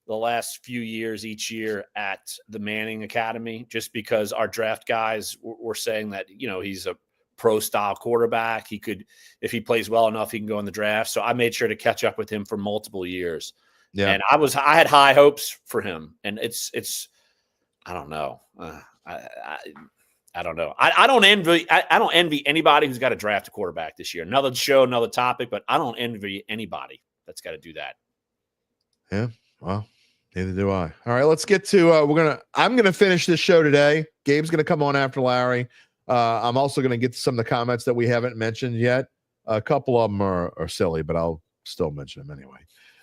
the last few years, each year at the Manning Academy, just because our draft guys were saying that, he's a pro style quarterback. He could, if he plays well enough, he can go in the draft. So I made sure to catch up with him for multiple years. Yeah. And I had high hopes for him, and it's, I don't know. I don't know. I don't envy anybody who's got to draft a quarterback this year. Another show, another topic, but I don't envy anybody that's got to do that. Yeah. Well, neither do I. All right, let's get to I'm gonna finish this show today. Gabe's gonna come on after Larry. I'm also gonna get to some of the comments that we haven't mentioned yet. A couple of them are silly, but I'll still mention them anyway.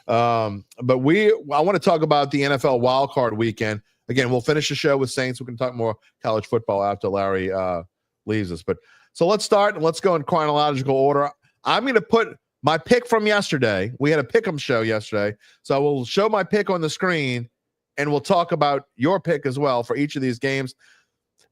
But I want to talk about the NFL wildcard weekend. Again, we'll finish the show with Saints. We can talk more college football after Larry leaves us. But so let's start and let's go in chronological order. I'm going to put my pick from yesterday. We had a pick'em show yesterday. So I will show my pick on the screen and we'll talk about your pick as well for each of these games.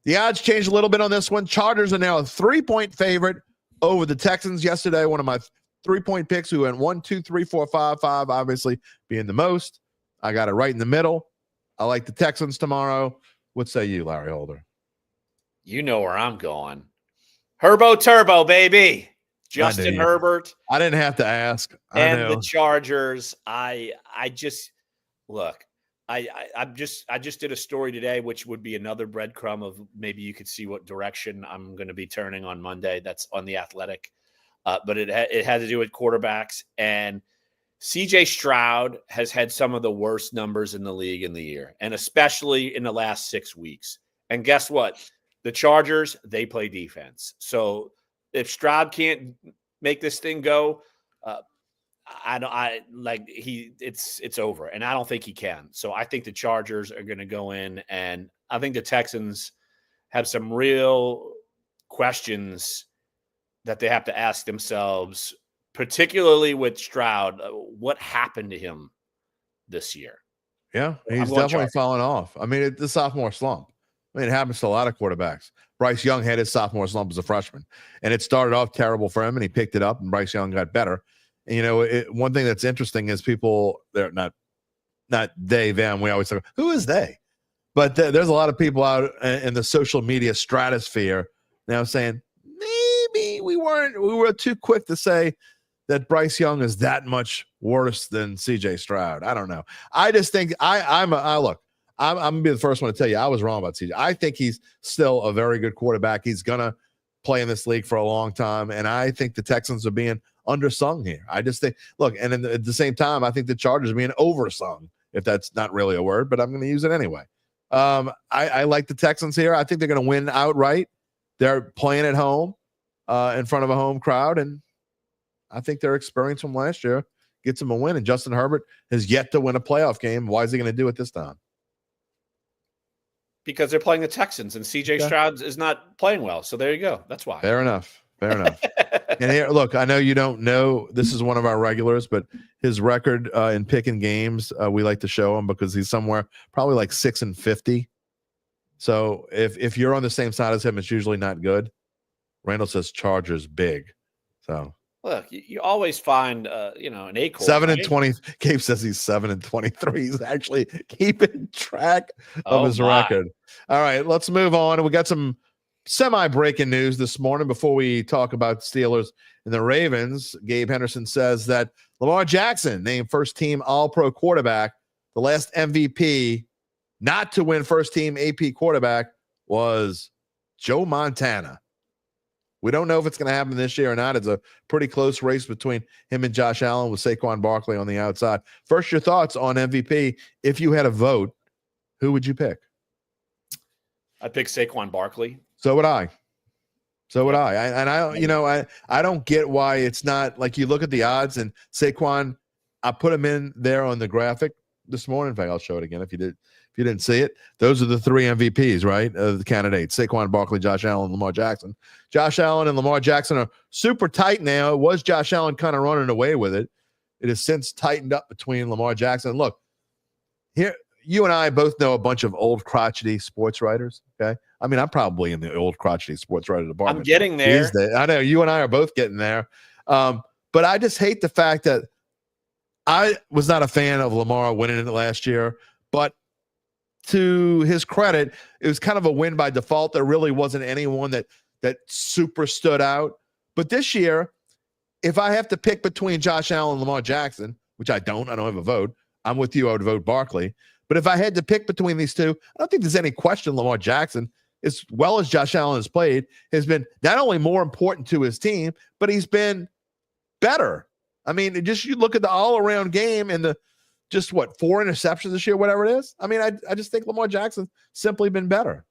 The odds changed a little bit on this one. Chargers are now a 3-point favorite over the Texans. Yesterday, one of my 3-point picks who went 1, 2, 3, 4, 5, 5, obviously being the most. I got it right in the middle. I like the Texans tomorrow. What say you, Larry Holder? You know where I'm going. Herbo Turbo, baby. Justin Herbert. I didn't have to ask. And the Chargers. I just look. I just did a story today, which would be another breadcrumb of maybe you could see what direction I'm going to be turning on Monday. That's on The Athletic, but it had to do with quarterbacks, and CJ Stroud has had some of the worst numbers in the league in the year, and especially in the last 6 weeks. And guess what? The Chargers, they play defense. So if Stroud can't make this thing go, it's over, and I don't think he can. So I think the Chargers are going to go in, and I think the Texans have some real questions that they have to ask themselves, particularly with Stroud. What happened to him this year? Yeah, he's definitely fallen off. I mean, the sophomore slump. I mean, it happens to a lot of quarterbacks. Bryce Young had his sophomore slump as a freshman, and it started off terrible for him, and he picked it up, and Bryce Young got better. And, one thing that's interesting is people, they're not they, them. We always talk, who is they? But there's a lot of people out in the social media stratosphere now saying, maybe we were too quick to say that Bryce Young is that much worse than CJ Stroud. I don't know. I just think I'm going to be the first one to tell you I was wrong about CJ. I think he's still a very good quarterback. He's going to play in this league for a long time, and I think the Texans are being undersung here. I just think, and at the same time, I think the Chargers are being oversung, if that's not really a word, but I'm going to use it anyway. I like the Texans here. I think they're going to win outright. They're playing at home in front of a home crowd, and I think their experience from last year gets them a win, and Justin Herbert has yet to win a playoff game. Why is he going to do it this time? Because they're playing the Texans, and CJ Stroud is not playing well. So there you go. That's why. Fair enough. And here, look, I know you don't know, this is one of our regulars, but his record in picking games, we like to show him because he's somewhere probably like 6-50. So if you're on the same side as him, it's usually not good. Randall says Chargers big. So look, you always find an acorn. 7-20. Gabe says he's 7-23. He's actually keeping track of his record. All right, let's move on. We got some semi-breaking news this morning before we talk about the Steelers and the Ravens. Gabe Henderson says that Lamar Jackson named first-team All-Pro quarterback. The last MVP not to win first-team AP quarterback was Joe Montana. We don't know if it's going to happen this year or not. It's a pretty close race between him and Josh Allen with Saquon Barkley on the outside. First, your thoughts on MVP. If you had a vote, who would you pick? I'd pick Saquon Barkley. So would I. I don't get why it's not like you look at the odds and Saquon, I put him in there on the graphic this morning. In fact, I'll show it again if you didn't see it. Those are the three MVPs, right? The candidates: Saquon Barkley, Josh Allen, Lamar Jackson. Josh Allen and Lamar Jackson are super tight now. It was Josh Allen kind of running away with it. It has since tightened up between Lamar Jackson. Look, here, you and I both know a bunch of old crotchety sports writers, okay? I mean, I'm probably in the old crotchety sports writer department. I'm getting there. I know you and I are both getting there. But I just hate the fact that I was not a fan of Lamar winning it last year, but to his credit, it was kind of a win by default. There really wasn't anyone that super stood out. But this year, if I have to pick between Josh Allen and Lamar Jackson, which I don't have a vote. I'm with you. I would vote Barkley. But if I had to pick between these two, I don't think there's any question Lamar Jackson, as well as Josh Allen has played, has been not only more important to his team, but he's been better. I mean, you look at the all-around game and the 4 interceptions this year, whatever it is. I mean, I just think Lamar Jackson's simply been better.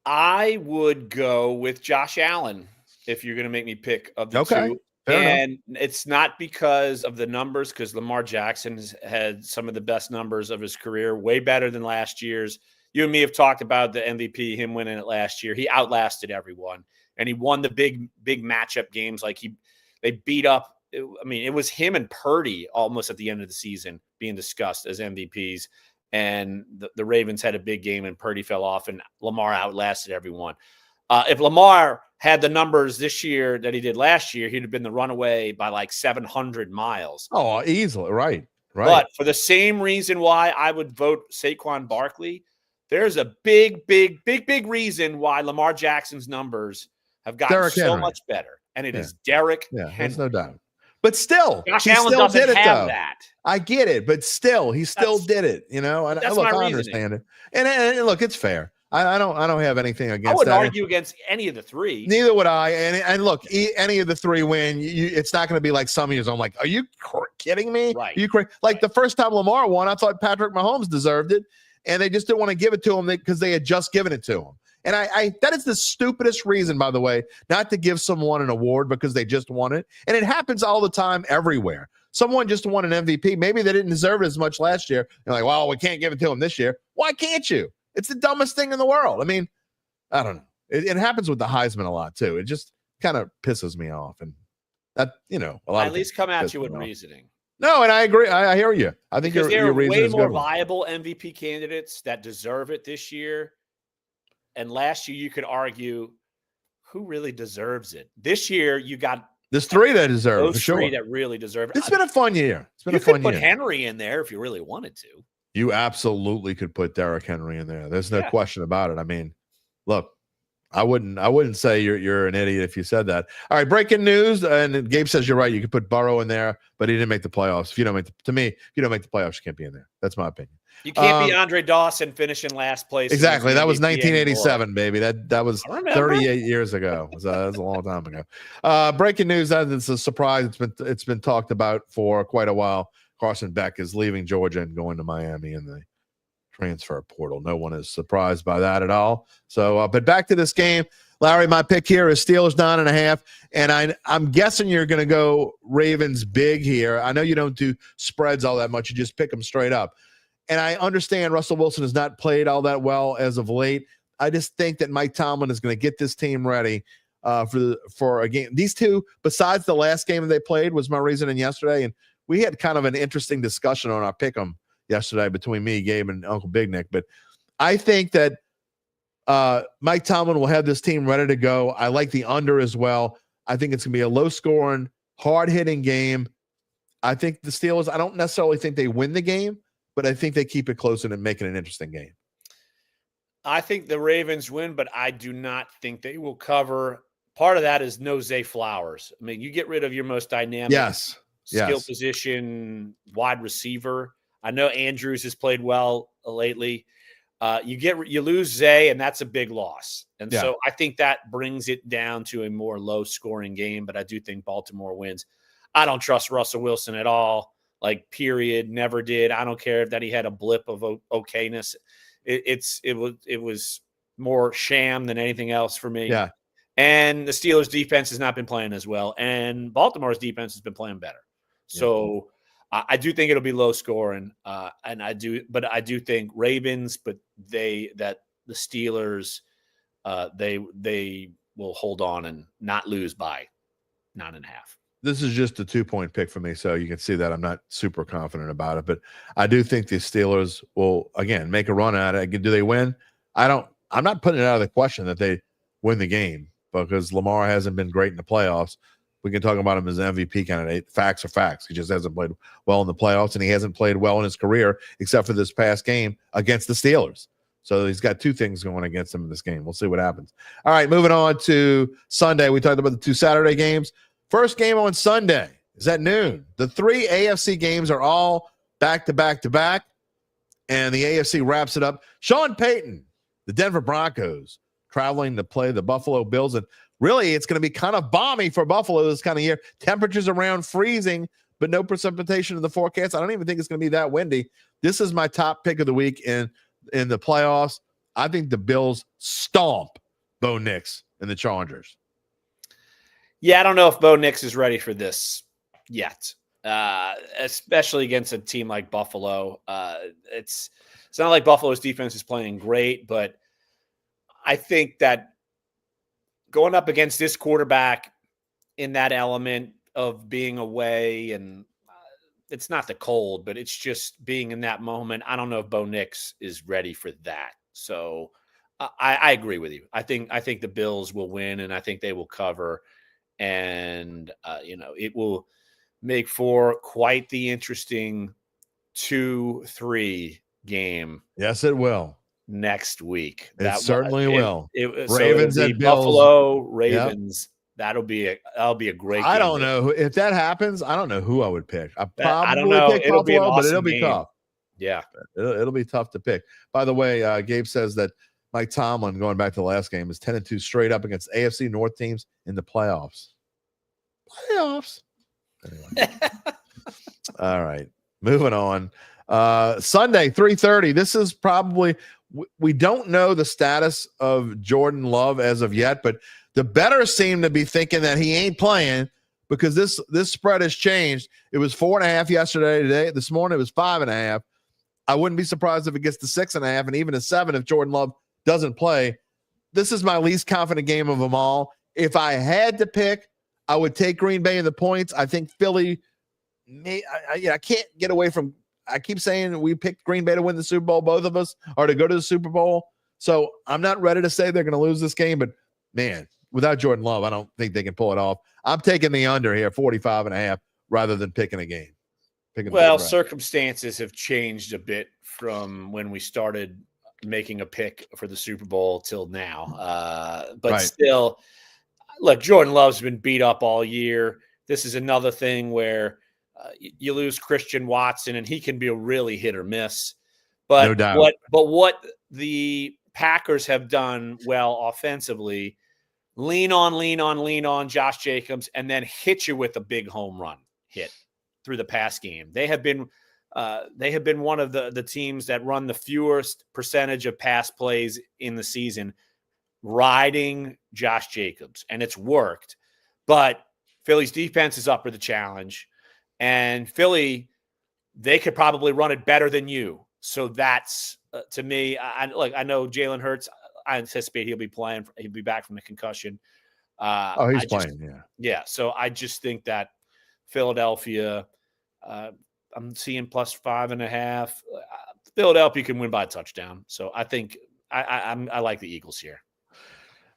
I would go with Josh Allen if you're going to make me pick of the two. And it's not because of the numbers, because Lamar Jackson has had some of the best numbers of his career, way better than last year's. You and me have talked about the MVP, him winning it last year. He outlasted everyone, and he won the big matchup games. Like they beat up. I mean, it was him and Purdy almost at the end of the season being discussed as MVPs, and the Ravens had a big game, and Purdy fell off, and Lamar outlasted everyone. If Lamar had the numbers this year that he did last year, he'd have been the runaway by like 700 miles. Oh, easily. Right. Right. But for the same reason why I would vote Saquon Barkley, there's a big reason why Lamar Jackson's numbers have gotten Derrick so Henry. much better, and it Yeah. is Derrick Yeah, Henry. there's no doubt. But still, Josh he Allen still doesn't did it, have though. that. I get it, but still, he still did it. And That's look, my I reasoning. understand it. And look, it's fair. I don't have anything against I wouldn't that. argue against any of the three. Neither would I. And look, any of the three win, it's not going to be like some years. I'm like, are you kidding me? Right. Are you crazy? Like the first time Lamar won, I thought Patrick Mahomes deserved it, and they just didn't want to give it to him because they had just given it to him. And I that is the stupidest reason, by the way, not to give someone an award because they just won it. And it happens all the time everywhere. Someone just won an MVP. Maybe they didn't deserve it as much last year. They're like, well, we can't give it to him this year. Why can't you? It's the dumbest thing in the world. I mean, I don't know. It happens with the Heisman a lot, too. It just kind of pisses me off. And that, a lot At of least come at you with reasoning. No, and I agree. I hear you. I think because there your are reason way is more good. viable MVP candidates that deserve it this year. And last year, you could argue who really deserves it. This year, you got there's three that deserve it, those for sure. three that really deserve it. It's been a fun year. It's been you a fun could put year. Henry in there if you really wanted to. You absolutely could put Derrick Henry in there. There's no question about it. I mean, look, I wouldn't say you're an idiot if you said that. All right, breaking news, and Gabe says you're right. You could put Burrow in there, but he didn't make the playoffs. If you don't make if you don't make the playoffs, you can't be in there. That's my opinion. You can't be Andre Dawson finishing last place. Exactly. That was 1987, anymore. baby. That was 38 years ago. That was a long time ago. Breaking news, it's a surprise. It's been talked about for quite a while. Carson Beck is leaving Georgia and going to Miami in the transfer portal. No one is surprised by that at all. So, but back to this game, Larry. My pick here is Steelers 9.5, and I'm guessing you're going to go Ravens big here. I know you don't do spreads all that much; you just pick them straight up. And I understand Russell Wilson has not played all that well as of late. I just think that Mike Tomlin is going to get this team ready for a game. These two, besides the last game they played, was my reasoning yesterday, and we had kind of an interesting discussion on our pick'em yesterday between me, Gabe, and Uncle Big Nick. But I think that Mike Tomlin will have this team ready to go. I like the under as well. I think it's going to be a low-scoring, hard-hitting game. I think the Steelers, I don't necessarily think they win the game, but I think they keep it close and make it an interesting game. I think the Ravens win, but I do not think they will cover. Part of that is no Zay Flowers. I mean, you get rid of your most dynamic skill position wide receiver. I know Andrews has played well lately. You lose Zay, and that's a big loss. And so I think that brings it down to a more low-scoring game, but I do think Baltimore wins. I don't trust Russell Wilson at all. Like, period, never did. I don't care that he had a blip of okayness. It was more sham than anything else for me. Yeah. And the Steelers' defense has not been playing as well, and Baltimore's defense has been playing better. So I do think it'll be low scoring, and I do think Ravens, but the Steelers, they will hold on and not lose by 9.5. This is just a 2-point pick for me, so you can see that I'm not super confident about it. But I do think the Steelers will, again, make a run at it. Do they win? I'm not putting it out of the question that they win the game because Lamar hasn't been great in the playoffs. We can talk about him as an MVP candidate. Facts are facts. He just hasn't played well in the playoffs, and he hasn't played well in his career except for this past game against the Steelers. So he's got two things going against him in this game. We'll see what happens. All right, moving on to Sunday. We talked about the two Saturday games. First game on Sunday is at noon. The three AFC games are all back-to-back-to-back, and the AFC wraps it up. Sean Payton, the Denver Broncos, traveling to play the Buffalo Bills. And really, it's going to be kind of balmy for Buffalo this kind of year. Temperatures around freezing, but no precipitation in the forecast. I don't even think it's going to be that windy. This is my top pick of the week in the playoffs. I think the Bills stomp Bo Nix and the Chargers. Yeah, I don't know if Bo Nix is ready for this yet, especially against a team like Buffalo. It's not like Buffalo's defense is playing great, but I think that going up against this quarterback in that element of being away, and it's not the cold, but it's just being in that moment. I don't know if Bo Nix is ready for that. So I agree with you. I think the Bills will win, and I think they will cover. And, it will make for quite the interesting 2-3 game. Yes, it will. Next week. It certainly will. Ravens so at Buffalo, Ravens. Yep. That'll be a great game. I don't know if that happens. I don't know who I would pick. I don't know. Pick it'll Buffalo, be an awesome but it'll be game. tough. Yeah. It'll be tough to pick. By the way, Gabe says that Mike Tomlin, going back to the last game, is 10-2 straight up against AFC North teams in the playoffs. Anyway. All right. Moving on. Sunday, 3:30. This is probably, we don't know the status of Jordan Love as of yet, but the bettors seem to be thinking that he ain't playing because this spread has changed. It was 4.5 yesterday. This morning it was 5.5. I wouldn't be surprised if it gets to 6.5 and even to 7 if Jordan Love doesn't play. This is my least confident game of them all. If I had to pick, I would take Green Bay in the points. I think Philly I can't get away from, I keep saying we picked Green Bay to win the Super Bowl, both of us, or to go to the Super Bowl. So I'm not ready to say they're going to lose this game, but man, without Jordan Love, I don't think they can pull it off. I'm taking the under here, 45.5, rather than picking a game. Well, circumstances have changed a bit from when we started making a pick for the Super Bowl till now. But still, look, Jordan Love's been beat up all year. This is another thing where you lose Christian Watson, and he can be a really hit or miss. But no doubt. What the Packers have done well offensively, lean on Josh Jacobs, and then hit you with a big home run hit through the pass game. They have been one of the teams that run the fewest percentage of pass plays in the season, riding Josh Jacobs, and it's worked. But Philly's defense is up for the challenge, and Philly, they could probably run it better than you. So that's to me. I know Jalen Hurts. I anticipate he'll be playing. He'll be back from the concussion. He's playing. Yeah. So I just think that Philadelphia. I'm seeing plus 5.5. Philadelphia can win by a touchdown. So I think I like the Eagles here.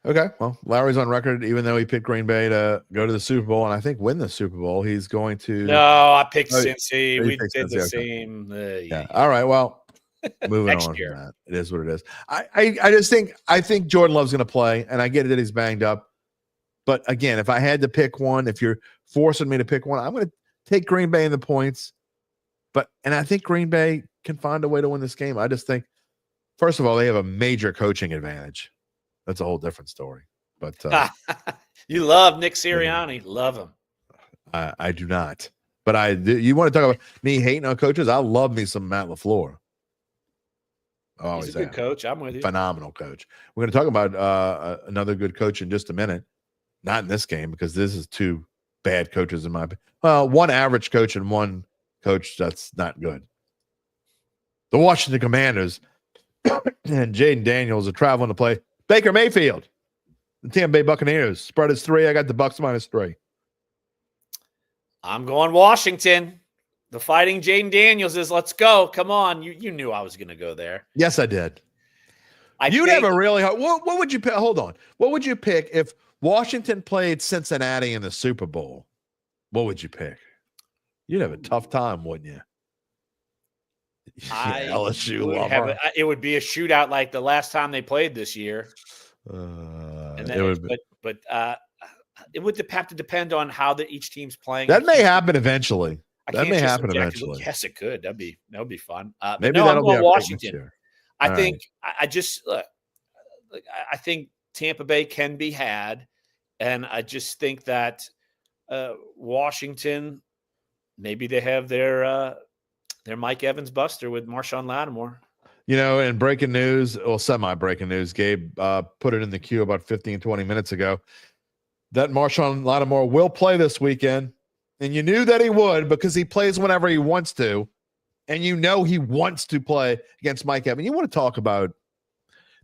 Okay. Well, Larry's on record, even though he picked Green Bay to go to the Super Bowl and I think win the Super Bowl, he's going to. No, I picked Cincy. We did the same. Yeah. All right. Well, moving on from that. It is what it is. I think Jordan Love's going to play, and I get it that he's banged up. But again, if I had to pick one, if you're forcing me to pick one, I'm going to take Green Bay in the points. And I think Green Bay can find a way to win this game. I just think, first of all, they have a major coaching advantage. That's a whole different story. But you love Nick Sirianni. Love him. I do not. But you want to talk about me hating on coaches? I love me some Matt LaFleur. He's a good coach. I'm with you. Phenomenal coach. We're going to talk about another good coach in just a minute. Not in this game, because this is two bad coaches in my opinion. Well, one average coach and one coach that's not good. The Washington Commanders and Jaden Daniels are traveling to play Baker Mayfield. The Tampa Bay Buccaneers. Spread is 3. I got the Bucs -3. I'm going Washington. The Fighting Jaden Daniels is, let's go. Come on. You knew I was going to go there. Yes, I did. You'd have a really hard. What would you pick? Hold on. What would you pick if Washington played Cincinnati in the Super Bowl? What would you pick? You'd have a tough time, wouldn't you? LSU. It would be a shootout like the last time they played this year. It would have to depend on how each team's playing. That may happen eventually. Eventually. Yes, it could. That would be fun. Maybe that'll be Washington. I think right. I think Tampa Bay can be had, and I just think that Washington, maybe they have their Mike Evans buster with Marshawn Lattimore. In breaking news, semi-breaking news, Gabe put it in the queue about 15, 20 minutes ago, that Marshawn Lattimore will play this weekend. And you knew that he would because he plays whenever he wants to. And he wants to play against Mike Evans. You want to talk about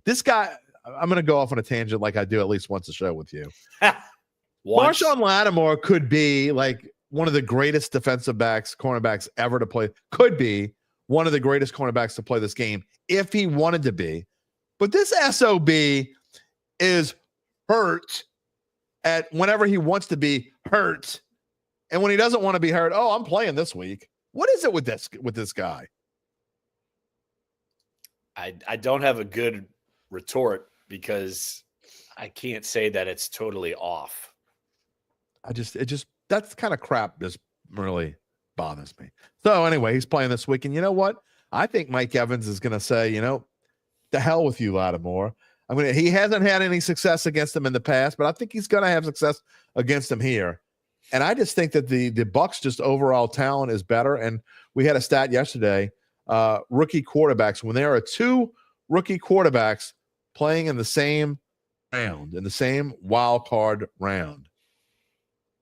this guy. I'm going to go off on a tangent like I do at least once a show with you. Marshawn Lattimore could be like one of the greatest cornerbacks ever to play. Could be one of the greatest cornerbacks to play this game if he wanted to be. But this SOB is hurt at whenever he wants to be hurt. And when he doesn't want to be hurt, I'm playing this week. What is it with this guy? I don't have a good retort because I can't say that it's totally off. That's kind of crap just really bothers me. So anyway, he's playing this week, and you know what? I think Mike Evans is going to say, the hell with you, Lattimore. He hasn't had any success against him in the past, but I think he's going to have success against him here. And I just think that the Bucs just overall talent is better. And we had a stat yesterday, rookie quarterbacks, when there are two rookie quarterbacks playing in the same round, in the same wild card round,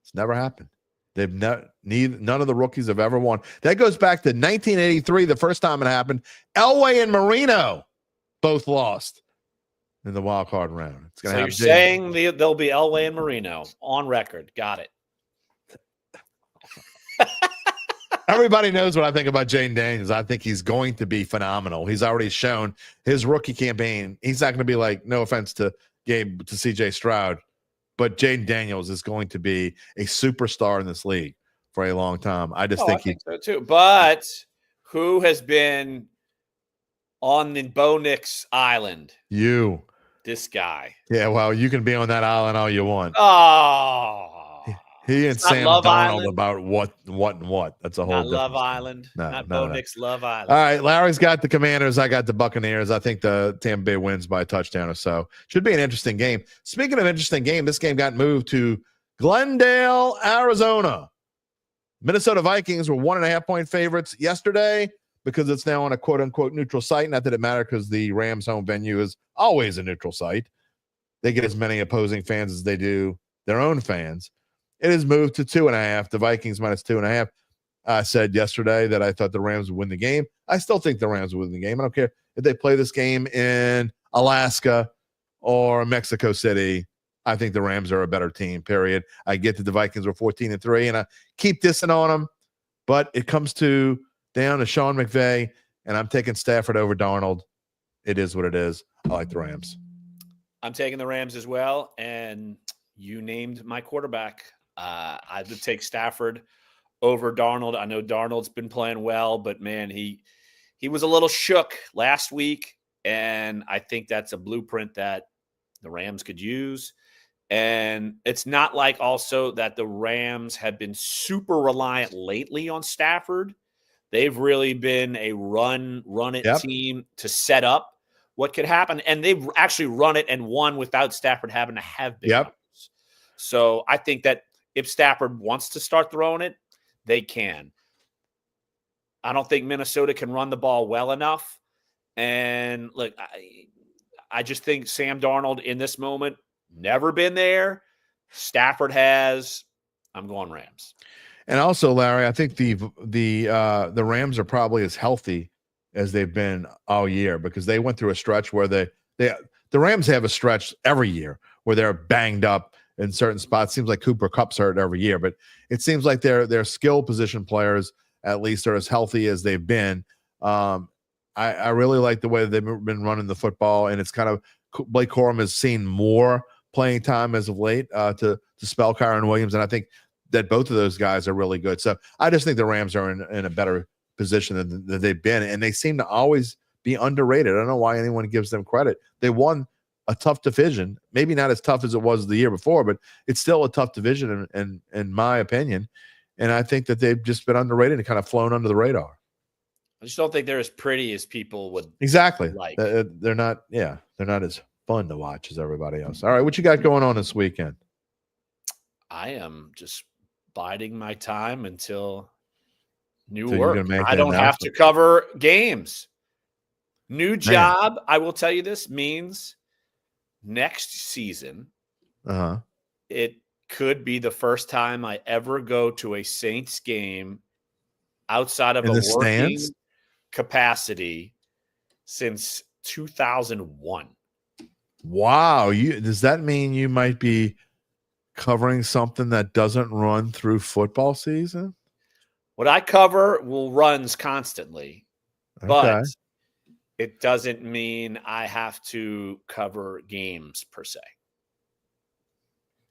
it's never happened. None of the rookies have ever won. That goes back to 1983, the first time it happened. Elway and Marino both lost in the wild card round. So you're saying there'll be Elway and Marino on record. Got it. Everybody knows what I think about Jaden Daniels. I think he's going to be phenomenal. He's already shown his rookie campaign. He's not going to be like, no offense to Gabe, to CJ Stroud, but Jaden Daniels is going to be a superstar in this league for a long time. I think so too. But who has been on the Bo Nix Island? You. This guy. Yeah, well, you can be on that island all you want. Oh. He and Sam Love Darnold Island. about what. That's a whole different Love story. Island. No, not no, Bo no. Nix Love Island. All right, Larry's got the Commanders. I got the Buccaneers. I think the Tampa Bay wins by a touchdown or so. Should be an interesting game. Speaking of interesting game, this game got moved to Glendale, Arizona. Minnesota Vikings were 1.5-point favorites yesterday because it's now on a quote-unquote neutral site. Not that it matters because the Rams' home venue is always a neutral site. They get as many opposing fans as they do their own fans. It is moved to 2.5. The Vikings minus 2.5. I said yesterday that I thought the Rams would win the game. I still think the Rams would win the game. I don't care if they play this game in Alaska or Mexico City. I think the Rams are a better team, period. I get that the Vikings were 14-3, and I keep dissing on them, but it comes down to Sean McVay, and I'm taking Stafford over Darnold. It is what it is. I like the Rams. I'm taking the Rams as well, and you named my quarterback. I would take Stafford over Darnold. I know Darnold's been playing well, but man, he was a little shook last week, and I think that's a blueprint that the Rams could use. And it's not like also that the Rams have been super reliant lately on Stafford. They've really been a run it team to set up what could happen, and they've actually run it and won without Stafford having to have big numbers. So I think that if Stafford wants to start throwing it, they can. I don't think Minnesota can run the ball well enough. And look, I just think Sam Darnold in this moment, never been there. Stafford has. I'm going Rams. And also, Larry, I think the Rams are probably as healthy as they've been all year because they went through a stretch where the Rams have a stretch every year where they're banged up in certain spots. Seems like Cooper Kupp's hurt every year, but it seems like their skill position players at least are as healthy as they've been. I really like the way that they've been running the football, and it's kind of Blake Corum has seen more playing time as of late to spell Kyron Williams, and I think that both of those guys are really good. So I just think the Rams are in a better position than they've been, and they seem to always be underrated. I don't know why anyone gives them credit. They won a tough division, maybe not as tough as it was the year before, but it's still a tough division in my opinion. And I think that they've just been underrated and kind of flown under the radar. I just don't think they're as pretty as people would exactly like. They're not as fun to watch as everybody else. All right, what you got going on this weekend? I am just biding my time until new work. I don't have to cover games. New job, I will tell you this, means next season, it could be the first time I ever go to a Saints game outside of a working capacity since 2001. Wow. Does that mean you might be covering something that doesn't run through football season? What I cover runs constantly, but it doesn't mean I have to cover games per se.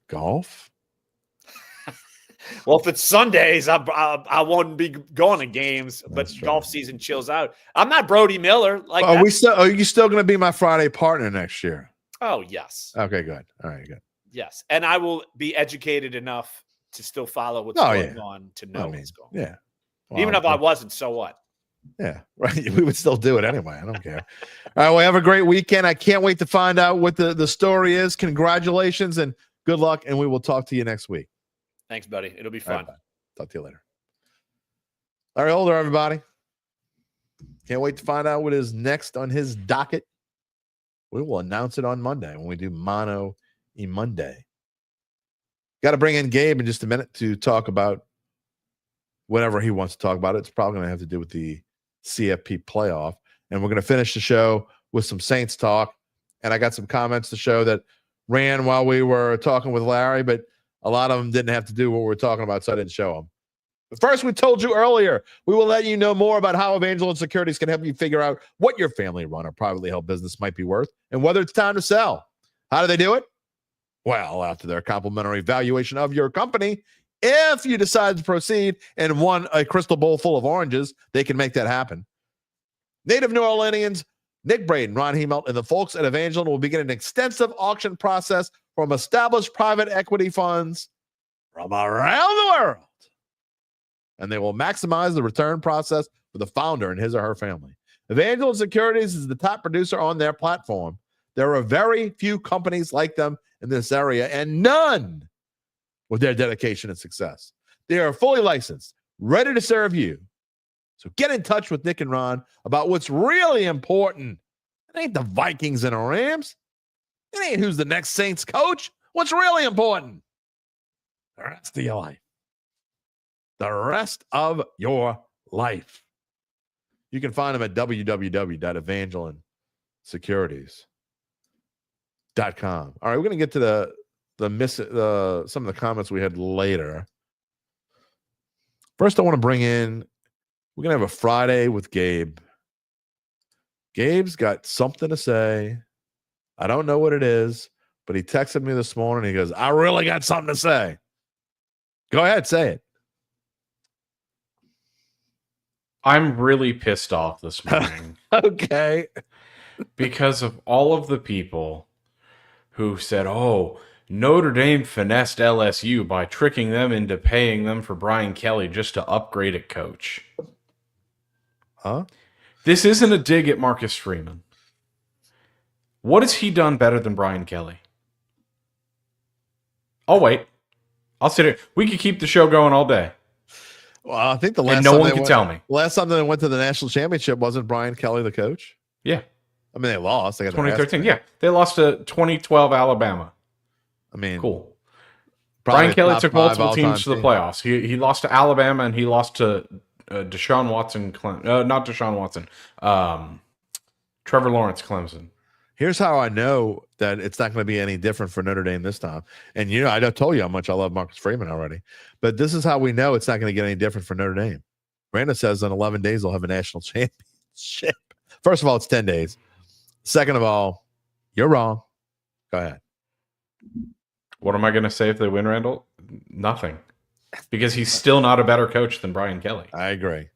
Golf? Well, if it's Sundays, I won't be going to games, but That's true. golf season chills out. I'm not Brody Miller. Like, Are you still going to be my Friday partner next year? oh yes, Okay, good. All right, good. yes, and I will be educated enough to still follow what's going on to know what's going on. Yeah. Well, Even if I wasn't, so what? Yeah, right. We would still do it anyway. I don't care. All right, well, have a great weekend. I can't wait to find out what the story is. Congratulations and good luck, and we will talk to you next week. Thanks, buddy. It'll be fun. Right, talk to you later. All right, hold there, everybody. Can't wait to find out what is next on his docket. We will announce it on Monday when we do Mono e Monday. Got to bring in Gabe in just a minute to talk about whatever he wants to talk about. It's probably going to have to do with the CFP playoff. And we're going to finish the show with some Saints talk. And I got some comments to show that ran while we were talking with Larry, but a lot of them didn't have to do what we were talking about, so I didn't show them. But first, we told you earlier, we will let you know more about how Evangeline Securities can help you figure out what your family-run or privately held business might be worth and whether it's time to sell. How do they do it? Well, after their complimentary valuation of your company, if you decide to proceed and won a crystal bowl full of oranges, they can make that happen. Native New Orleanians Nick Braden, Ron Hemelt, and the folks at Evangeline will begin an extensive auction process from established private equity funds from around the world. And they will maximize the return process for the founder and his or her family. Evangeline Securities is the top producer on their platform. There are very few companies like them in this area, and none with their dedication and success. They are fully licensed, ready to serve you. So get in touch with Nick and Ron about what's really important. It ain't the Vikings and the Rams. It ain't who's the next Saints coach. What's really important? The rest of your life. The rest of your life. You can find them at www.evangelinesecurities.com. All right, we're going to get to some of the comments we had later. First, I want to bring in, we're going to have a Friday with Gabe. Gabe's got something to say. I don't know what it is, but he texted me this morning. He goes, I really got something to say. Go ahead, say it. I'm really pissed off this morning. Okay. Because of all of the people who said, oh, Notre Dame finessed LSU by tricking them into paying them for Brian Kelly just to upgrade at coach. Huh? This isn't a dig at Marcus Freeman. What has he done better than Brian Kelly? I'll wait. I'll sit here. We could keep the show going all day. Well, I think the last and no one can tell me. Last time they went to the national championship, wasn't Brian Kelly the coach? Yeah. I mean, they lost. They got 2013. Yeah. They lost to 2012 Alabama. I mean, cool. Brian Kelly took multiple teams to the playoffs. He lost to Alabama and he lost to Deshaun Watson. Not Deshaun Watson. Trevor Lawrence, Clemson. Here's how I know that it's not going to be any different for Notre Dame this time. And, you know, I told you how much I love Marcus Freeman already. But this is how we know it's not going to get any different for Notre Dame. Brandon says in 11 days they'll have a national championship. First of all, it's 10 days. Second of all, you're wrong. Go ahead. What am I going to say if they win, Randall? Nothing. Because he's still not a better coach than Brian Kelly. I agree.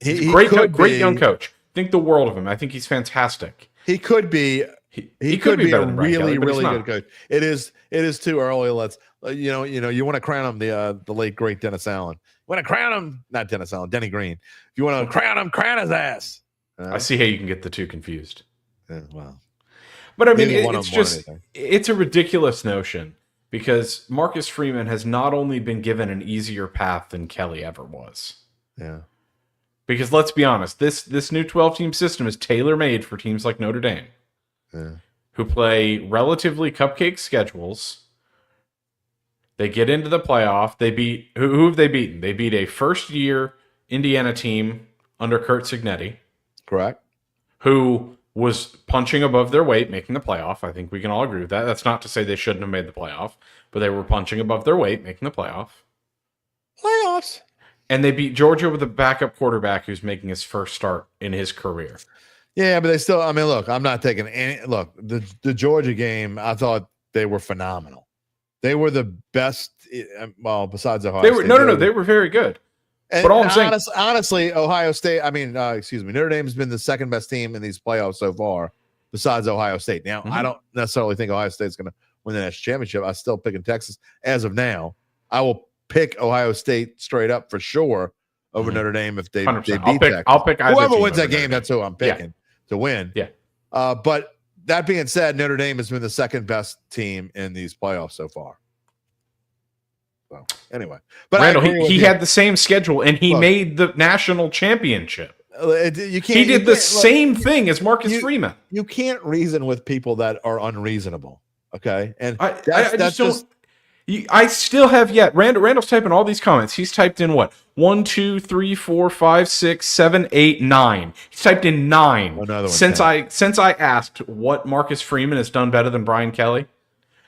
He's a great young coach. Think the world of him. I think he's fantastic. He could be. He could be a really, really good coach. It is too early. Let's you want to crown him the late great Dennis Allen. You want to crown him, not Dennis Allen, Denny Green. If you want to crown him, crown his ass. I see how you can get the two confused. Yeah, well, but I mean, it's a ridiculous notion because Marcus Freeman has not only been given an easier path than Kelly ever was. Yeah. Because let's be honest, this new 12-team system is tailor-made for teams like Notre Dame, who play relatively cupcake schedules. They get into the playoff. They beat who have they beaten? They beat a first-year Indiana team under Kurt Cignetti, correct? Who was punching above their weight, making the playoff. I think we can all agree with that. That's not to say they shouldn't have made the playoff, but they were punching above their weight, making the playoff. Playoffs. And they beat Georgia with a backup quarterback who's making his first start in his career. Yeah, but they still, I mean, look, I'm not taking any, look, the Georgia game, I thought they were phenomenal. They were the best. Well, besides Ohio They were State, no. They were very good. And but all I'm saying, honestly, Ohio State. I mean, excuse me, Notre Dame has been the second best team in these playoffs so far, besides Ohio State. Now, I don't necessarily think Ohio State's going to win the national championship. I'm still picking Texas as of now. I will pick Ohio State straight up for sure over Notre Dame if they beat Texas. I'll pick either whoever team wins that over game. Notre That's who I'm picking to win. Yeah. But that being said, Notre Dame has been the second best team in these playoffs so far. So anyway, but Randall, he had the same schedule and he made the national championship. You can't. He did the same thing as Marcus Freeman. You can't reason with people that are unreasonable. Okay, and I still have yet. Randall's typing all these comments. He's typed in what? 1, 2, 3, 4, 5, 6, 7, 8, 9. He's typed in 9 since I asked what Marcus Freeman has done better than Brian Kelly.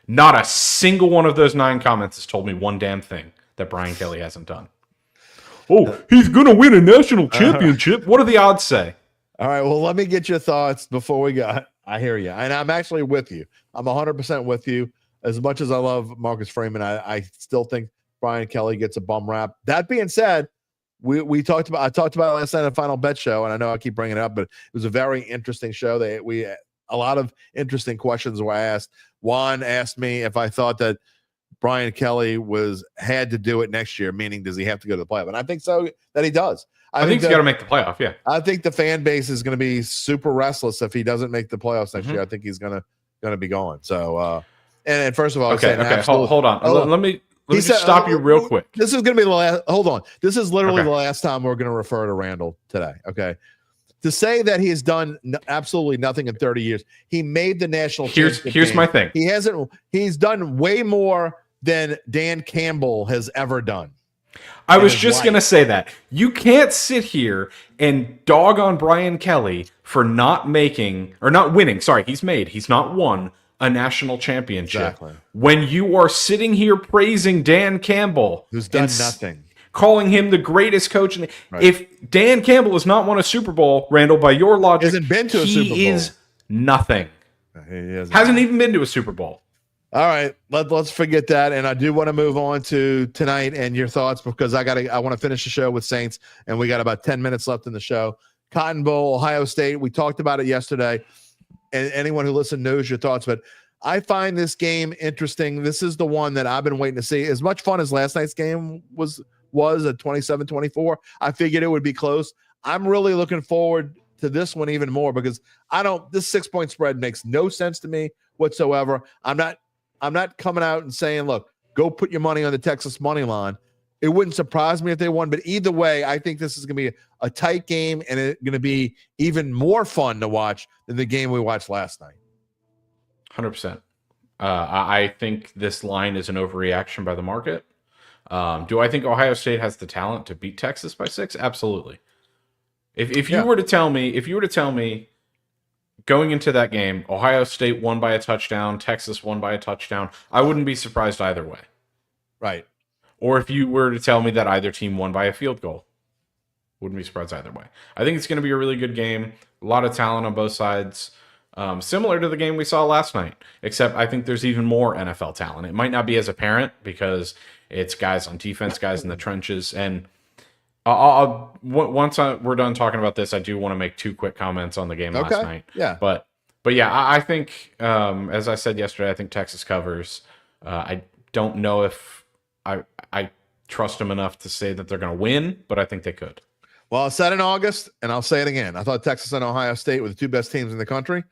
Not a single one of those 9 comments has told me one damn thing that Brian Kelly hasn't done. Oh, he's going to win a national championship. What do the odds say? All right, well, let me get your thoughts before we go. I hear you, and I'm actually with you. I'm 100% with you. As much as I love Marcus Freeman, I still think Brian Kelly gets a bum rap. That being said, I talked about it last night at the Final Bet Show, and I know I keep bringing it up, but it was a very interesting show. A lot of interesting questions were asked. Juan asked me if I thought that Brian Kelly had to do it next year, meaning does he have to go to the playoff? And I think so that he does. I think he's got to make the playoff. Yeah, I think the fan base is going to be super restless if he doesn't make the playoffs next year. I think he's going to be gone. So, and first of all, okay, hold on. Let me just stop you real quick. This is going to be the last. Hold on. This is literally the last time we're going to refer to Randall today. Okay. To say that he has done absolutely nothing in 30 years, he made the national championship. Here's my thing. He's done way more than Dan Campbell has ever done. I was just going to say that. You can't sit here and dog on Brian Kelly for not winning. Sorry, he's not won a national championship. Exactly. When you are sitting here praising Dan Campbell, who's done nothing, calling him the greatest coach. If Dan Campbell has not won a Super Bowl, Randall, by your logic, hasn't been to a Super Bowl. He is nothing. He hasn't even been to a Super Bowl. All right, let's forget that, and I do want to move on to tonight and your thoughts because I want to finish the show with Saints, and we got about 10 minutes left in the show. Cotton Bowl, Ohio State. We talked about it yesterday, and anyone who listened knows your thoughts. But I find this game interesting. This is the one that I've been waiting to see. As much fun as last night's game was at 27-24, I figured it would be close. I'm really looking forward to this one even more because this 6-point spread makes no sense to me whatsoever. I'm not coming out and saying, look, go put your money on the Texas money line. It wouldn't surprise me if they won, but either way, I think this is going to be a tight game and it's going to be even more fun to watch than the game we watched last night. 100%. I think this line is an overreaction by the market. Do I think Ohio State has the talent to beat Texas by 6? Absolutely. If you were to tell me going into that game, Ohio State won by a touchdown, Texas won by a touchdown, I wouldn't be surprised either way. Right. Or if you were to tell me that either team won by a field goal, wouldn't be surprised either way. I think it's going to be a really good game. A lot of talent on both sides. Similar to the game we saw last night, except I think there's even more NFL talent. It might not be as apparent because it's guys on defense, guys in the trenches. And once we're done talking about this, I do want to make 2 quick comments on the game last night. Yeah. But yeah, I think, as I said yesterday, I think Texas covers. I don't know if I trust them enough to say that they're going to win, but I think they could. Well, I said in August, and I'll say it again. I thought Texas and Ohio State were the 2 best teams in the country.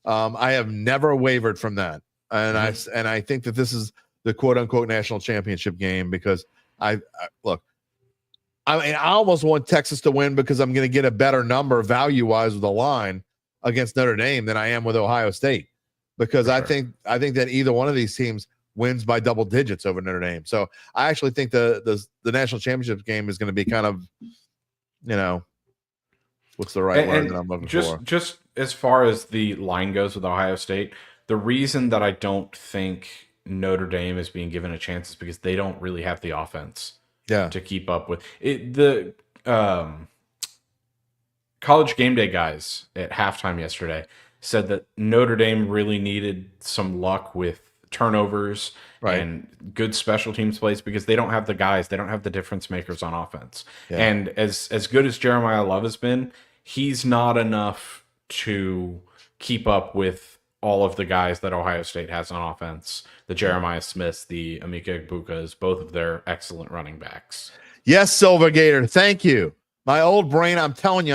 I have never wavered from that, and I think that this is the quote unquote national championship game because I almost want Texas to win because I'm going to get a better number value wise with the line against Notre Dame than I am with Ohio State because I think that either one of these teams wins by double digits over Notre Dame. So I actually think the national championship game is going to be kind of, what's the right word that I'm looking for? Just as far as the line goes with Ohio State, the reason that I don't think Notre Dame is being given a chance is because they don't really have the offense to keep up with it. The College Game Day guys at halftime yesterday said that Notre Dame really needed some luck with turnovers Right. and good special teams plays because they don't have the guys. They don't have the difference makers on offense. Yeah. And as good as Jeremiah Love has been, he's not enough to keep up with all of the guys that Ohio State has on offense. The Jeremiah Smiths, the Emeka Egbukas, both of their excellent running backs. Yes, Silver Gator. Thank you. My old brain, I'm telling you,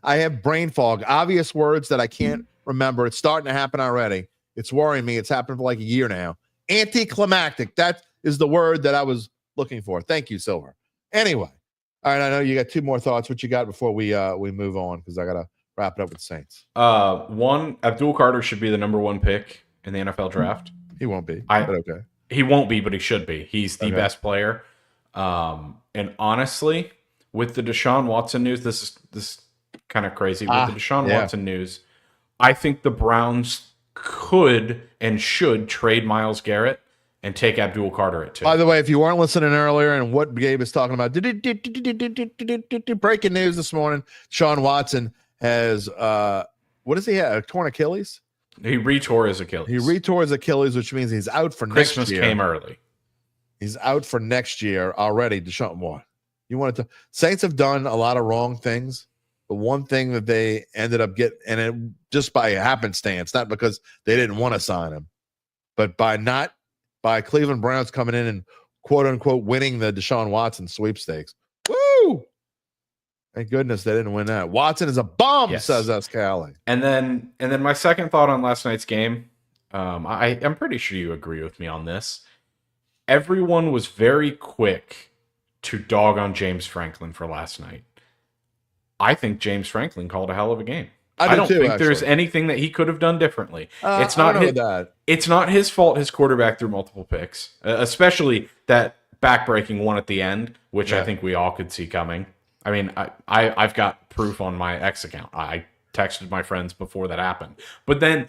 I have brain fog. Obvious words that I can't remember. It's starting to happen already. It's worrying me. It's happened for like a year now. Anticlimactic. That is the word that I was looking for. Thank you, Silver. Anyway. All right, I know you got two more thoughts. What you got before we move on? Because I got to wrap it up with Saints. One, Abdul Carter should be the number 1 pick in the NFL draft. He won't be, but okay. He won't be, but he should be. He's the best player. And honestly, with the Deshaun Watson news, this is kind of crazy. With the Deshaun Watson news, I think the Browns could and should trade Myles Garrett and take Abdul Carter at 2. By the way, if you weren't listening earlier and what Gabe is talking about, breaking news this morning, Deshaun Watson has, what does he have, a torn Achilles? He retore his Achilles. He retore his Achilles, which means he's out for Christmas next year. came early. He's out for next year already. Deshaun, what? You wanted to? Saints have done a lot of wrong things. The one thing that they ended up getting, and it just by happenstance, not because they didn't want to sign him, but by Cleveland Browns coming in and quote unquote winning the Deshaun Watson sweepstakes. Woo! Thank goodness they didn't win that. Watson is a bum, says Escali. And then my second thought on last night's game, I'm pretty sure you agree with me on this. Everyone was very quick to dog on James Franklin for last night. I think James Franklin called a hell of a game. I don't think there's anything that he could have done differently. It's not his fault his quarterback threw multiple picks, especially that backbreaking one at the end, which I think we all could see coming. I mean, I've got proof on my X account. I texted my friends before that happened. But then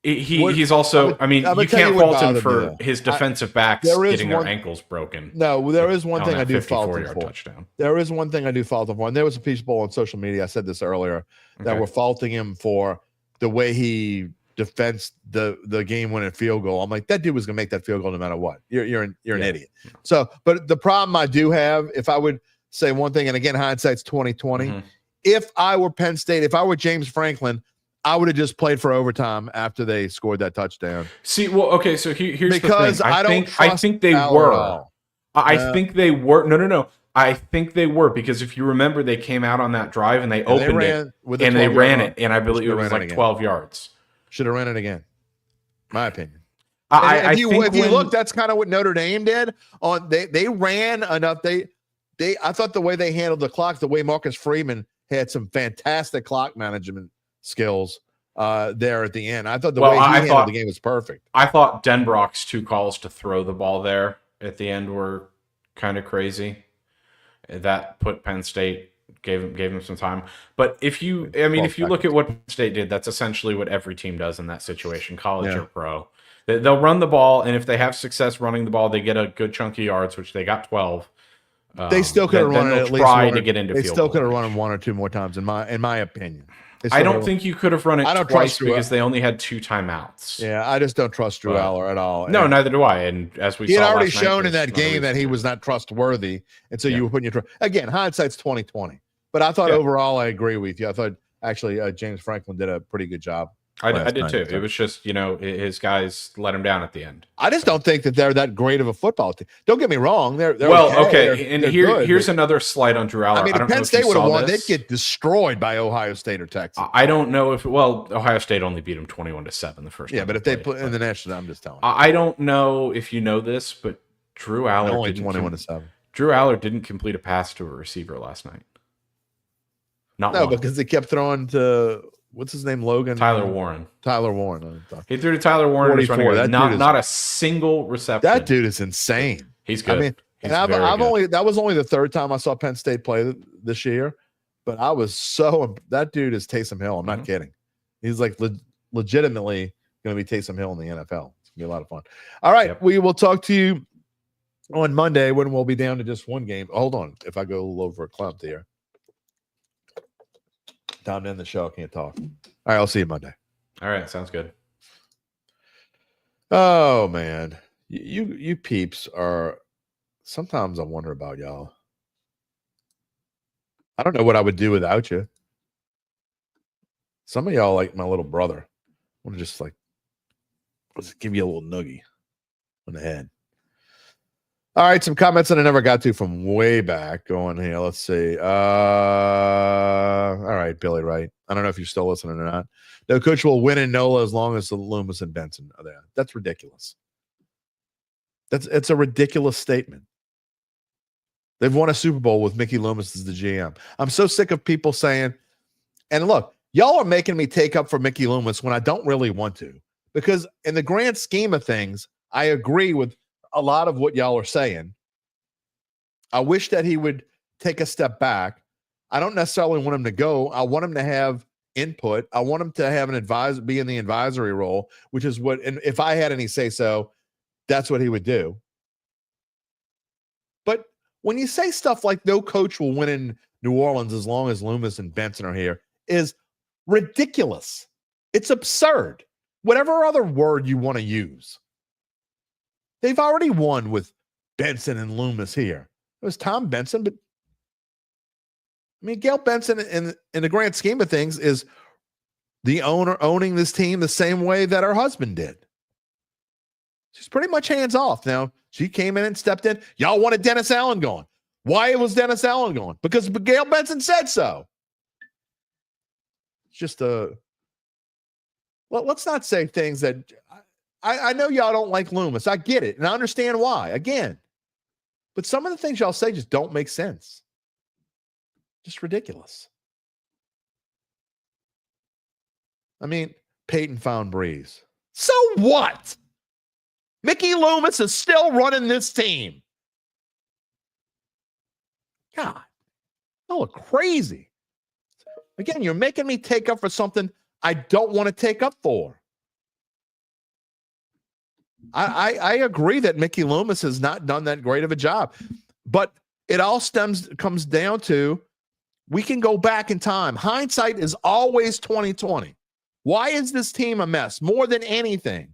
he's also, you can't fault him for his defensive backs getting their ankles broken. No, there is one thing I do fault him for. Touchdown. There is one thing I do fault him for. And there was a people on social media, I said this earlier, that were faulting him for the way he defends the game-winning field goal. I'm like, that dude was going to make that field goal no matter what. You're an idiot. So, but the problem I do have, if I would say one thing, and again, hindsight's 2020. If I were Penn State, if I were James Franklin, I would have just played for overtime after they scored that touchdown. See, well, okay, so here's because the thing. I think they were. I think they were. No. I think they were, because if you remember, they came out on that drive and they opened it and they ran it, and I believe it was like 12 yards. Should have ran it again. My opinion. If you look, that's kind of what Notre Dame did. They ran enough. I thought the way they handled the clock, the way Marcus Freeman had some fantastic clock management skills there at the end. I thought the way he handled the game was perfect. I thought Denbrock's 2 calls to throw the ball there at the end were kind of crazy. That put Penn State, gave him some time. But if you look at what Penn State did, that's essentially what every team does in that situation, college or pro. They'll run the ball, and if they have success running the ball, they get a good chunk of yards, which they got 12. They still could have run it at least try to get into field goal. They still could have run it 1 or 2 more times, in my opinion. I don't think you could have run it twice because they only had 2 timeouts. Yeah, I just don't trust Drew Aller at all. No, neither do I. And as we saw, he had already shown in that game that he was not trustworthy, and so you were putting your trust. Again, hindsight's 2020. But I thought overall, I agree with you. I thought actually James Franklin did a pretty good job. I did too. It was just, his guys let him down at the end. I just don't think that they're that great of a football team. Don't get me wrong. They're okay. And here's another slight on Drew Aller. I mean, if Penn State would have won, they'd get destroyed by Ohio State or Texas. I don't know if Ohio State only beat them 21-7 the first. Yeah, but if they put in the national, I'm just telling you. I don't know if you know this, but Drew Aller only 21-7. Drew Aller didn't complete a pass to a receiver last night. Because he kept throwing to. What's his name? Logan? Tyler Warren. He threw to Tyler Warren. 44. Not a single reception. That dude is insane. He's good. I mean, that was only the 3rd time I saw Penn State play this year, but I was that dude is Taysom Hill. I'm not kidding. He's like legitimately going to be Taysom Hill in the NFL. It's going to be a lot of fun. All right. We will talk to you on Monday when we'll be down to just 1 game. Hold on. If I go a little over a clump here. Time to end the show. I can't talk. All right, I'll see you Monday. All right, sounds good. Oh man, you peeps are. Sometimes I wonder about y'all. I don't know what I would do without you. Some of y'all like my little brother. I want to just give you a little noogie on the head. All right, some comments that I never got to from way back. Going here, let's see. All right, Billy Wright. I don't know if you're still listening or not. No coach will win in NOLA as long as the Loomis and Benson are there. That's ridiculous. It's a ridiculous statement. They've won a Super Bowl with Mickey Loomis as the GM. I'm so sick of people saying, and look, y'all are making me take up for Mickey Loomis when I don't really want to. Because in the grand scheme of things, I agree with a lot of what y'all are saying. I wish that he would take a step back. I don't necessarily want him to go. I want him to have input. I want him to have an advisor, be in the advisory role, which is what, and if I had any say so, that's what he would do. But when you say stuff like no coach will win in New Orleans as long as Loomis and Benson are here is ridiculous. It's absurd. Whatever other word you want to use. They've already won with Benson and Loomis here. It was Tom Benson, but I mean, Gail Benson in the grand scheme of things is the owner owning this team the same way that her husband did. She's pretty much hands off. Now, she came in and stepped in. Y'all wanted Dennis Allen going. Why was Dennis Allen going? Because Gail Benson said so. It's just well, let's not say things that I know y'all don't like Loomis. I get it. And I understand why, again. But some of the things y'all say just don't make sense. Just ridiculous. I mean, Peyton found Breeze. So what? Mickey Loomis is still running this team. God, y'all look crazy. Again, you're making me take up for something I don't want to take up for. I agree that Mickey Loomis has not done that great of a job, but it all comes down to we can go back in time. Hindsight is always 20/20. Why is this team a mess? More than anything,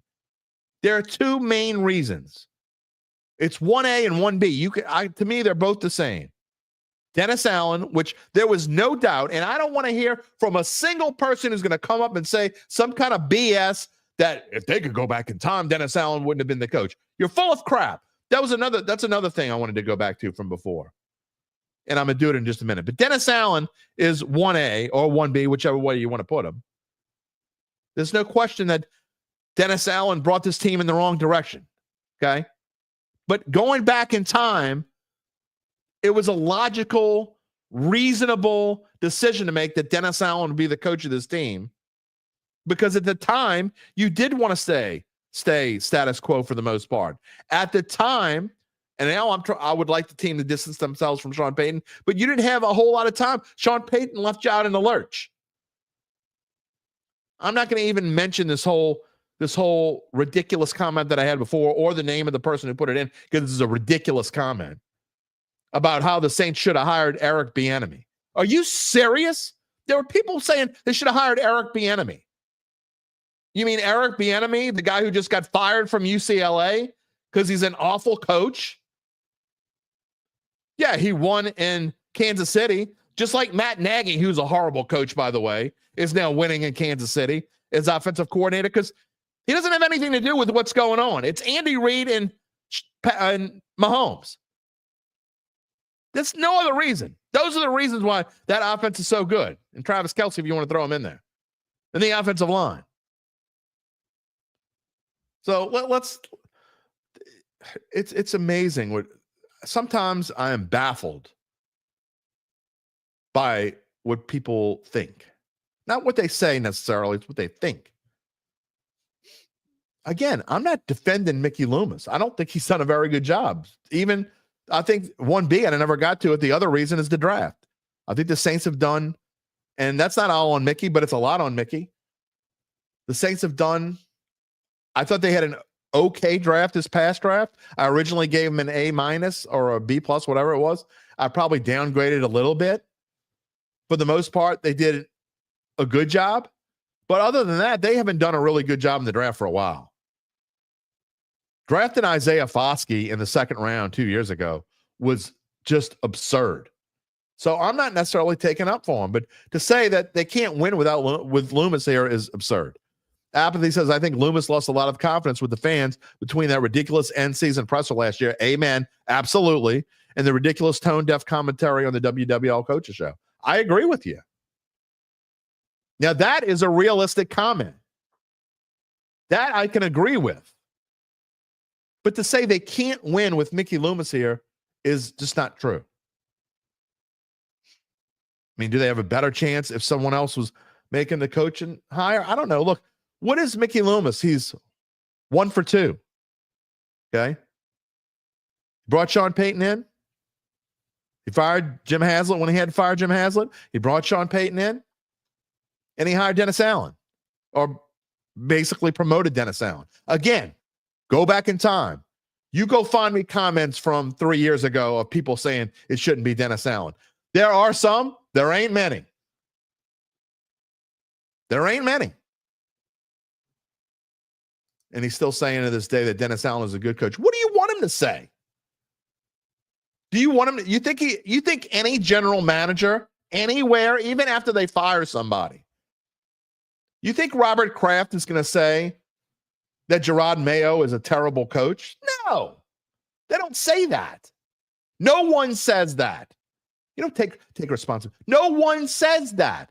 there are two main reasons. It's 1A and 1B. To me, they're both the same. Dennis Allen, which there was no doubt, and I don't want to hear from a single person who's going to come up and say some kind of BS that if they could go back in time, Dennis Allen wouldn't have been the coach. You're full of crap. That's another thing I wanted to go back to from before. And I'm going to do it in just a minute. But Dennis Allen is 1A or 1B, whichever way you want to put him. There's no question that Dennis Allen brought this team in the wrong direction. Okay? But going back in time, it was a logical, reasonable decision to make that Dennis Allen would be the coach of this team. Because at the time, you did want to stay status quo for the most part. At the time, and now I would like the team to distance themselves from Sean Payton, but you didn't have a whole lot of time. Sean Payton left you out in the lurch. I'm not going to even mention this whole ridiculous comment that I had before or the name of the person who put it in, because this is a ridiculous comment about how the Saints should have hired Eric Bieniemy. Are you serious? There were people saying they should have hired Eric Bieniemy. You mean Eric Bieniemy, the guy who just got fired from UCLA because he's an awful coach? Yeah, he won in Kansas City, just like Matt Nagy, who's a horrible coach, by the way, is now winning in Kansas City as offensive coordinator because he doesn't have anything to do with what's going on. It's Andy Reid and Mahomes. There's no other reason. Those are the reasons why that offense is so good. And Travis Kelce, if you want to throw him in there. And the offensive line. So let's. It's amazing. Sometimes I am baffled by what people think. Not what they say necessarily, it's what they think. Again, I'm not defending Mickey Loomis. I don't think he's done a very good job. Even, I think 1B, and I never got to it, the other reason is the draft. I think the Saints have done, and that's not all on Mickey, but it's a lot on Mickey. The Saints have done, I thought they had an okay draft this past draft. I originally gave them an A- or a B+, whatever it was. I probably downgraded a little bit. For the most part, they did a good job. But other than that, they haven't done a really good job in the draft for a while. Drafting Isaiah Foskey in the second round 2 years ago was just absurd. So I'm not necessarily taking up for him, but to say that they can't win with Loomis here is absurd. Apathy says, I think Loomis lost a lot of confidence with the fans between that ridiculous end season presser last year. Amen. Absolutely. And the ridiculous tone-deaf commentary on the WWL Coaches Show. I agree with you. Now, that is a realistic comment. That I can agree with. But to say they can't win with Mickey Loomis here is just not true. I mean, do they have a better chance if someone else was making the coaching hire? I don't know. Look, what is Mickey Loomis? He's 1 for 2. Okay. Brought Sean Payton in. He fired Jim Haslett when he had to fire Jim Haslett. He brought Sean Payton in. And he hired Dennis Allen. Or basically promoted Dennis Allen. Again, go back in time. You go find me comments from 3 years ago of people saying it shouldn't be Dennis Allen. There are some. There ain't many. There ain't many. And he's still saying to this day that Dennis Allen is a good coach. What do you want him to say? Do you want him to, you think any general manager anywhere, even after they fire somebody, you think Robert Kraft is going to say that Gerard Mayo is a terrible coach? No. They don't say that. No one says that. You don't take responsibility. No one says that.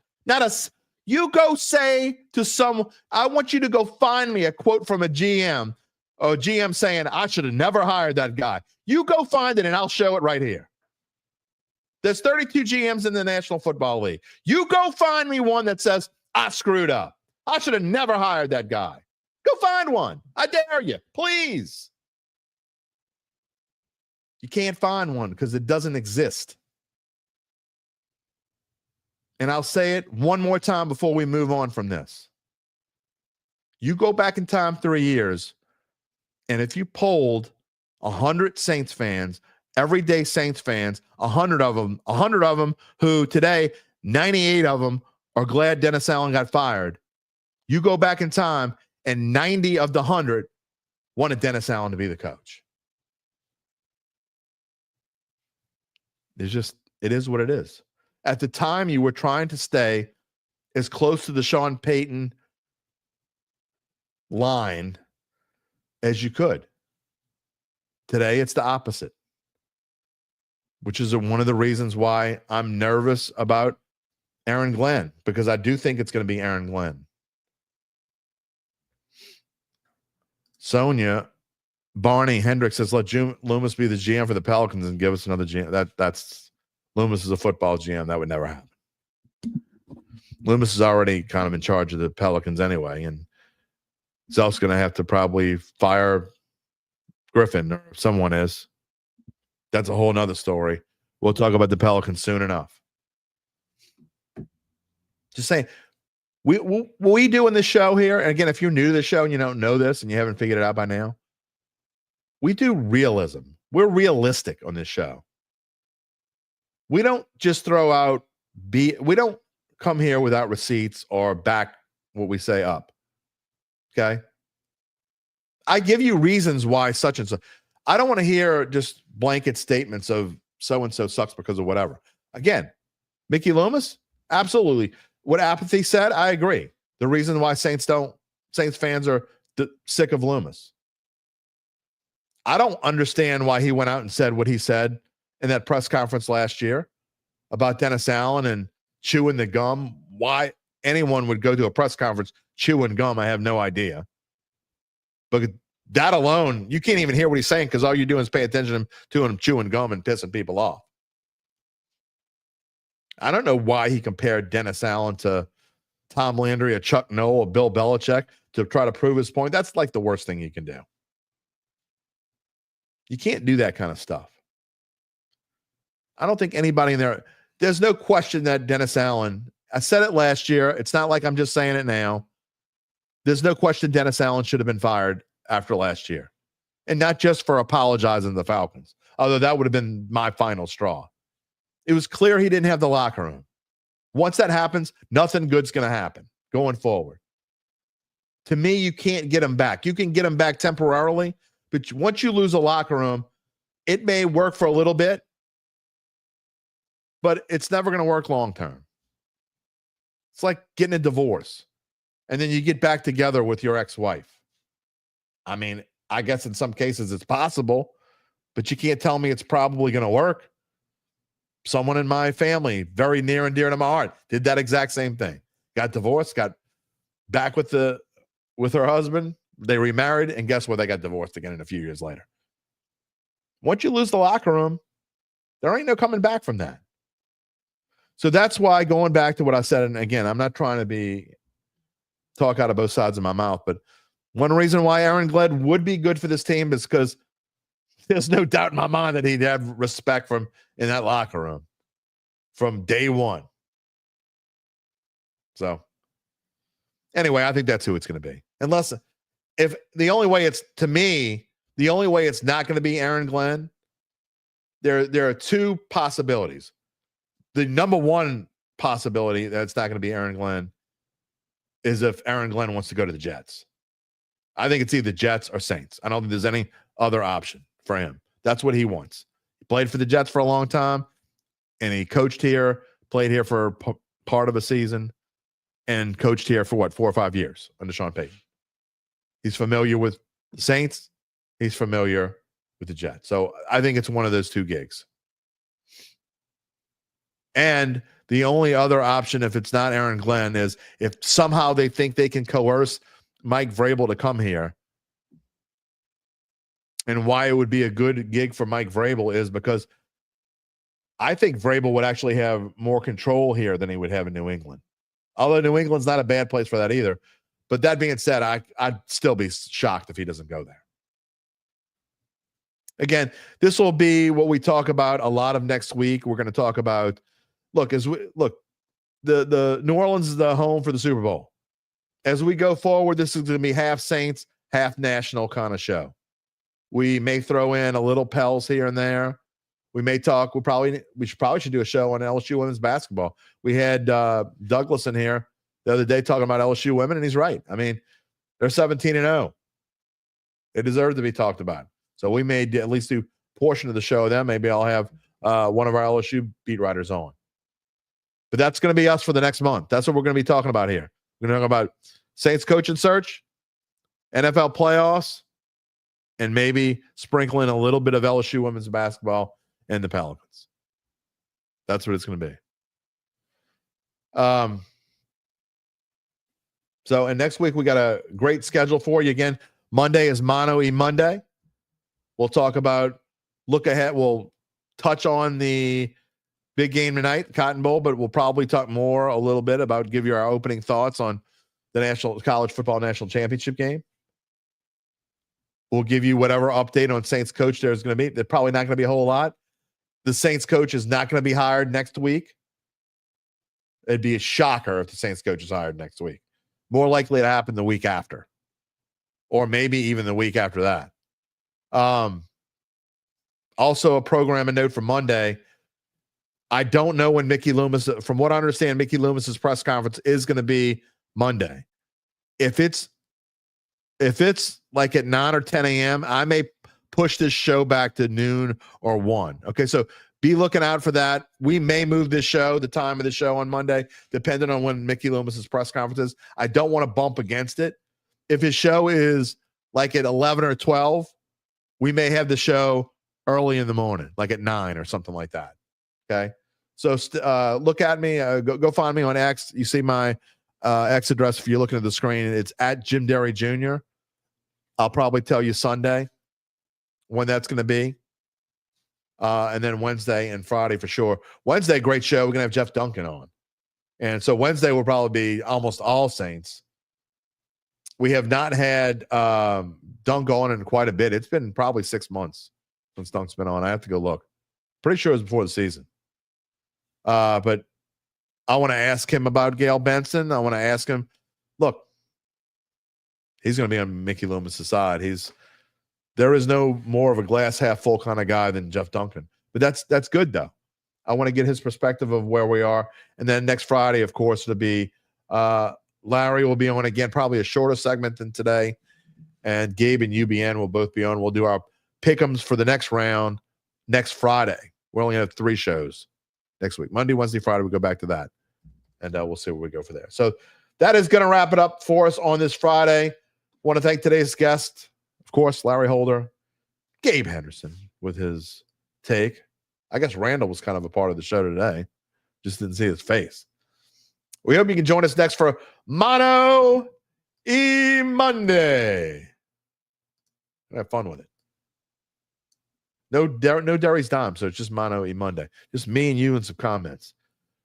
You go say to someone, I want you to go find me a quote from a GM, or a GM saying, I should have never hired that guy. You go find it and I'll show it right here. There's 32 GMs in the National Football League. You go find me one that says, I screwed up. I should have never hired that guy. Go find one. I dare you. Please. You can't find one because it doesn't exist. And I'll say it one more time before we move on from this. You go back in time 3 years, and if you polled 100 Saints fans, everyday Saints fans, 100 of them who today, 98 of them are glad Dennis Allen got fired. You go back in time, and 90 of the 100 wanted Dennis Allen to be the coach. It is what it is. At the time, you were trying to stay as close to the Sean Payton line as you could. Today, it's the opposite, which is one of the reasons why I'm nervous about Aaron Glenn, because I do think it's going to be Aaron Glenn. Sonia Barney Hendricks says, let Loomis be the GM for the Pelicans and give us another GM. That's Loomis is a football GM. That would never happen. Loomis is already kind of in charge of the Pelicans anyway, and Zelf's going to have to probably fire Griffin, or someone is. That's a whole nother story. We'll talk about the Pelicans soon enough. Just saying, we do in this show here, and again, if you're new to the show and you don't know this and you haven't figured it out by now, we do realism. We're realistic on this show. We don't just throw out we don't come here without receipts or back what we say up. Okay? I give you reasons why such and so. I don't want to hear just blanket statements of so-and-so sucks because of whatever. Again, Mickey Loomis? Absolutely. What Apathy said, I agree. The reason why Saints fans are sick of Loomis. I don't understand why he went out and said what he said in that press conference last year about Dennis Allen and chewing the gum. Why anyone would go to a press conference chewing gum, I have no idea. But that alone, you can't even hear what he's saying because all you're doing is pay attention to him chewing gum and pissing people off. I don't know why he compared Dennis Allen to Tom Landry, or Chuck Noll, or Bill Belichick to try to prove his point. That's like the worst thing you can do. You can't do that kind of stuff. I don't think anybody in there, there's no question that Dennis Allen, I said it last year. It's not like I'm just saying it now. There's no question Dennis Allen should have been fired after last year. And not just for apologizing to the Falcons, although that would have been my final straw. It was clear he didn't have the locker room. Once that happens, nothing good's going to happen going forward. To me, you can't get him back. You can get him back temporarily, But once you lose a locker room, it may work for a little bit, but it's never going to work long term. It's like getting a divorce, and then you get back together with your ex-wife. I mean, I guess in some cases it's possible, but you can't tell me it's probably going to work. Someone in my family, very near and dear to my heart, did that exact same thing. Got divorced, got back with her husband. They remarried, and guess what? They got divorced again a few years later. Once you lose the locker room, there ain't no coming back from that. So that's why, going back to what I said, and again, I'm not trying to talk out of both sides of my mouth, but one reason why Aaron Glenn would be good for this team is because there's no doubt in my mind that he'd have respect from in that locker room from day one. So anyway, I think that's who it's going to be. Unless, if the only way it's not going to be Aaron Glenn, there are two possibilities. The number one possibility that it's not going to be Aaron Glenn is if Aaron Glenn wants to go to the Jets. I think it's either Jets or Saints. I don't think there's any other option for him. That's what he wants. He played for the Jets for a long time, and he coached here, played here for part of a season, and coached here for 4 or 5 years under Sean Payton. He's familiar with the Saints. He's familiar with the Jets. So I think it's one of those two gigs. And the only other option, if it's not Aaron Glenn, is if somehow they think they can coerce Mike Vrabel to come here. And why it would be a good gig for Mike Vrabel is because I think Vrabel would actually have more control here than he would have in New England. Although New England's not a bad place for that either. But that being said, I'd still be shocked if he doesn't go there. Again, this will be what we talk about a lot of next week. We're going to talk about, the New Orleans is the home for the Super Bowl. As we go forward, this is going to be half Saints, half national kind of show. We may throw in a little Pels here and there. We may talk. We should do a show on LSU women's basketball. We had Douglas in here the other day talking about LSU women, and he's right. I mean, they're 17-0. They deserve to be talked about. So we may at least do a portion of the show then. Maybe I'll have one of our LSU beat writers on. But that's going to be us for the next month. That's what we're going to be talking about here. We're going to talk about Saints coaching search, NFL playoffs, and maybe sprinkle in a little bit of LSU women's basketball and the Pelicans. That's what it's going to be. And next week we got a great schedule for you. Again, Monday is Mono E Monday. We'll talk about look ahead. We'll touch on the big game tonight, Cotton Bowl, but we'll probably talk more a little bit about give you our opening thoughts on the National College Football National Championship game. We'll give you whatever update on Saints coach there's going to be. There's probably not going to be a whole lot. The Saints coach is not going to be hired next week. It'd be a shocker if the Saints coach is hired next week. More likely to happen the week after, or maybe even the week after that. Also, a program note for Monday. I don't know when Mickey Loomis, from what I understand, Mickey Loomis's press conference is going to be Monday. If it's like at 9 or 10 a.m., I may push this show back to noon or 1. Okay, so be looking out for that. We may move this show, the time of the show on Monday, depending on when Mickey Loomis's press conference is. I don't want to bump against it. If his show is like at 11 or 12, we may have the show early in the morning, like at 9 or something like that. Okay, so look at me. Go find me on X. You see my X address if you're looking at the screen. It's at Jim Derry Jr. I'll probably tell you Sunday when that's going to be. And then Wednesday and Friday for sure. Wednesday, great show. We're going to have Jeff Duncan on. And so Wednesday will probably be almost all Saints. We have not had Dunk on in quite a bit. It's been probably 6 months since Dunk's been on. I have to go look. Pretty sure it was before the season. But I want to ask him about Gail Benson. I want to ask him, look, he's going to be on Mickey Loomis' side. There is no more of a glass half full kind of guy than Jeff Duncan. But that's good, though. I want to get his perspective of where we are. And then next Friday, of course, it'll be Larry will be on again, probably a shorter segment than today. and Gabe and UBN will both be on. We'll do our pick'ems for the next round next Friday. We only have 3 shows next week. Monday, Wednesday, Friday, we go back to that. And we'll see where we go for there. So that is going to wrap it up for us on this Friday. Want to thank today's guest, of course, Larry Holder, Gabe Henderson with his take. I guess Randall was kind of a part of the show today. Just didn't see his face. We hope you can join us next for Mono E Monday. Have fun with it. No Derry's Dime, so it's just Mono E Monday. Just me and you and some comments.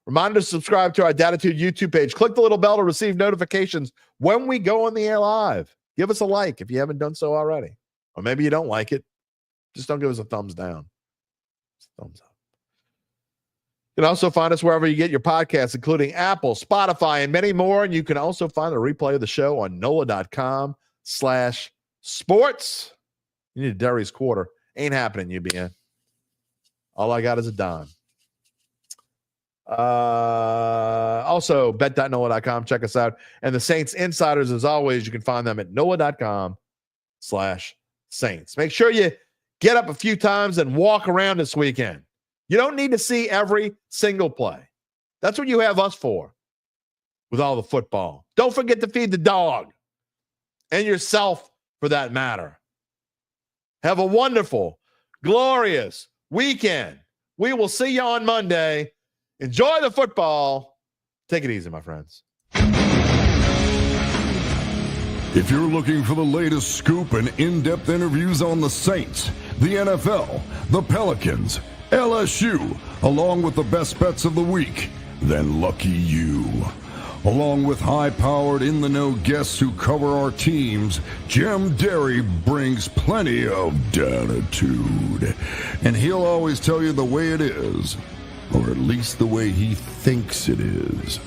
Reminder to subscribe to our Dattitude YouTube page. Click the little bell to receive notifications when we go on the air live. Give us a like if you haven't done so already. Or maybe you don't like it. Just don't give us a thumbs down. Just a thumbs up. You can also find us wherever you get your podcasts, including Apple, Spotify, and many more. And you can also find a replay of the show on NOLA.com/sports. You need Derry's quarter. Ain't happening, UBN. All I got is a dime. Also, bet.nola.com. Check us out. And the Saints Insiders, as always, you can find them at nola.com/Saints. Make sure you get up a few times and walk around this weekend. You don't need to see every single play. That's what you have us for with all the football. Don't forget to feed the dog and yourself for that matter. Have a wonderful, glorious weekend. We will see you on Monday. Enjoy the football. Take it easy, my friends. If you're looking for the latest scoop and in-depth interviews on the Saints, the NFL, the Pelicans, LSU, along with the best bets of the week, then lucky you. Along with high-powered, in-the-know guests who cover our teams, Jim Derry brings plenty of Dattitude. And he'll always tell you the way it is, or at least the way he thinks it is.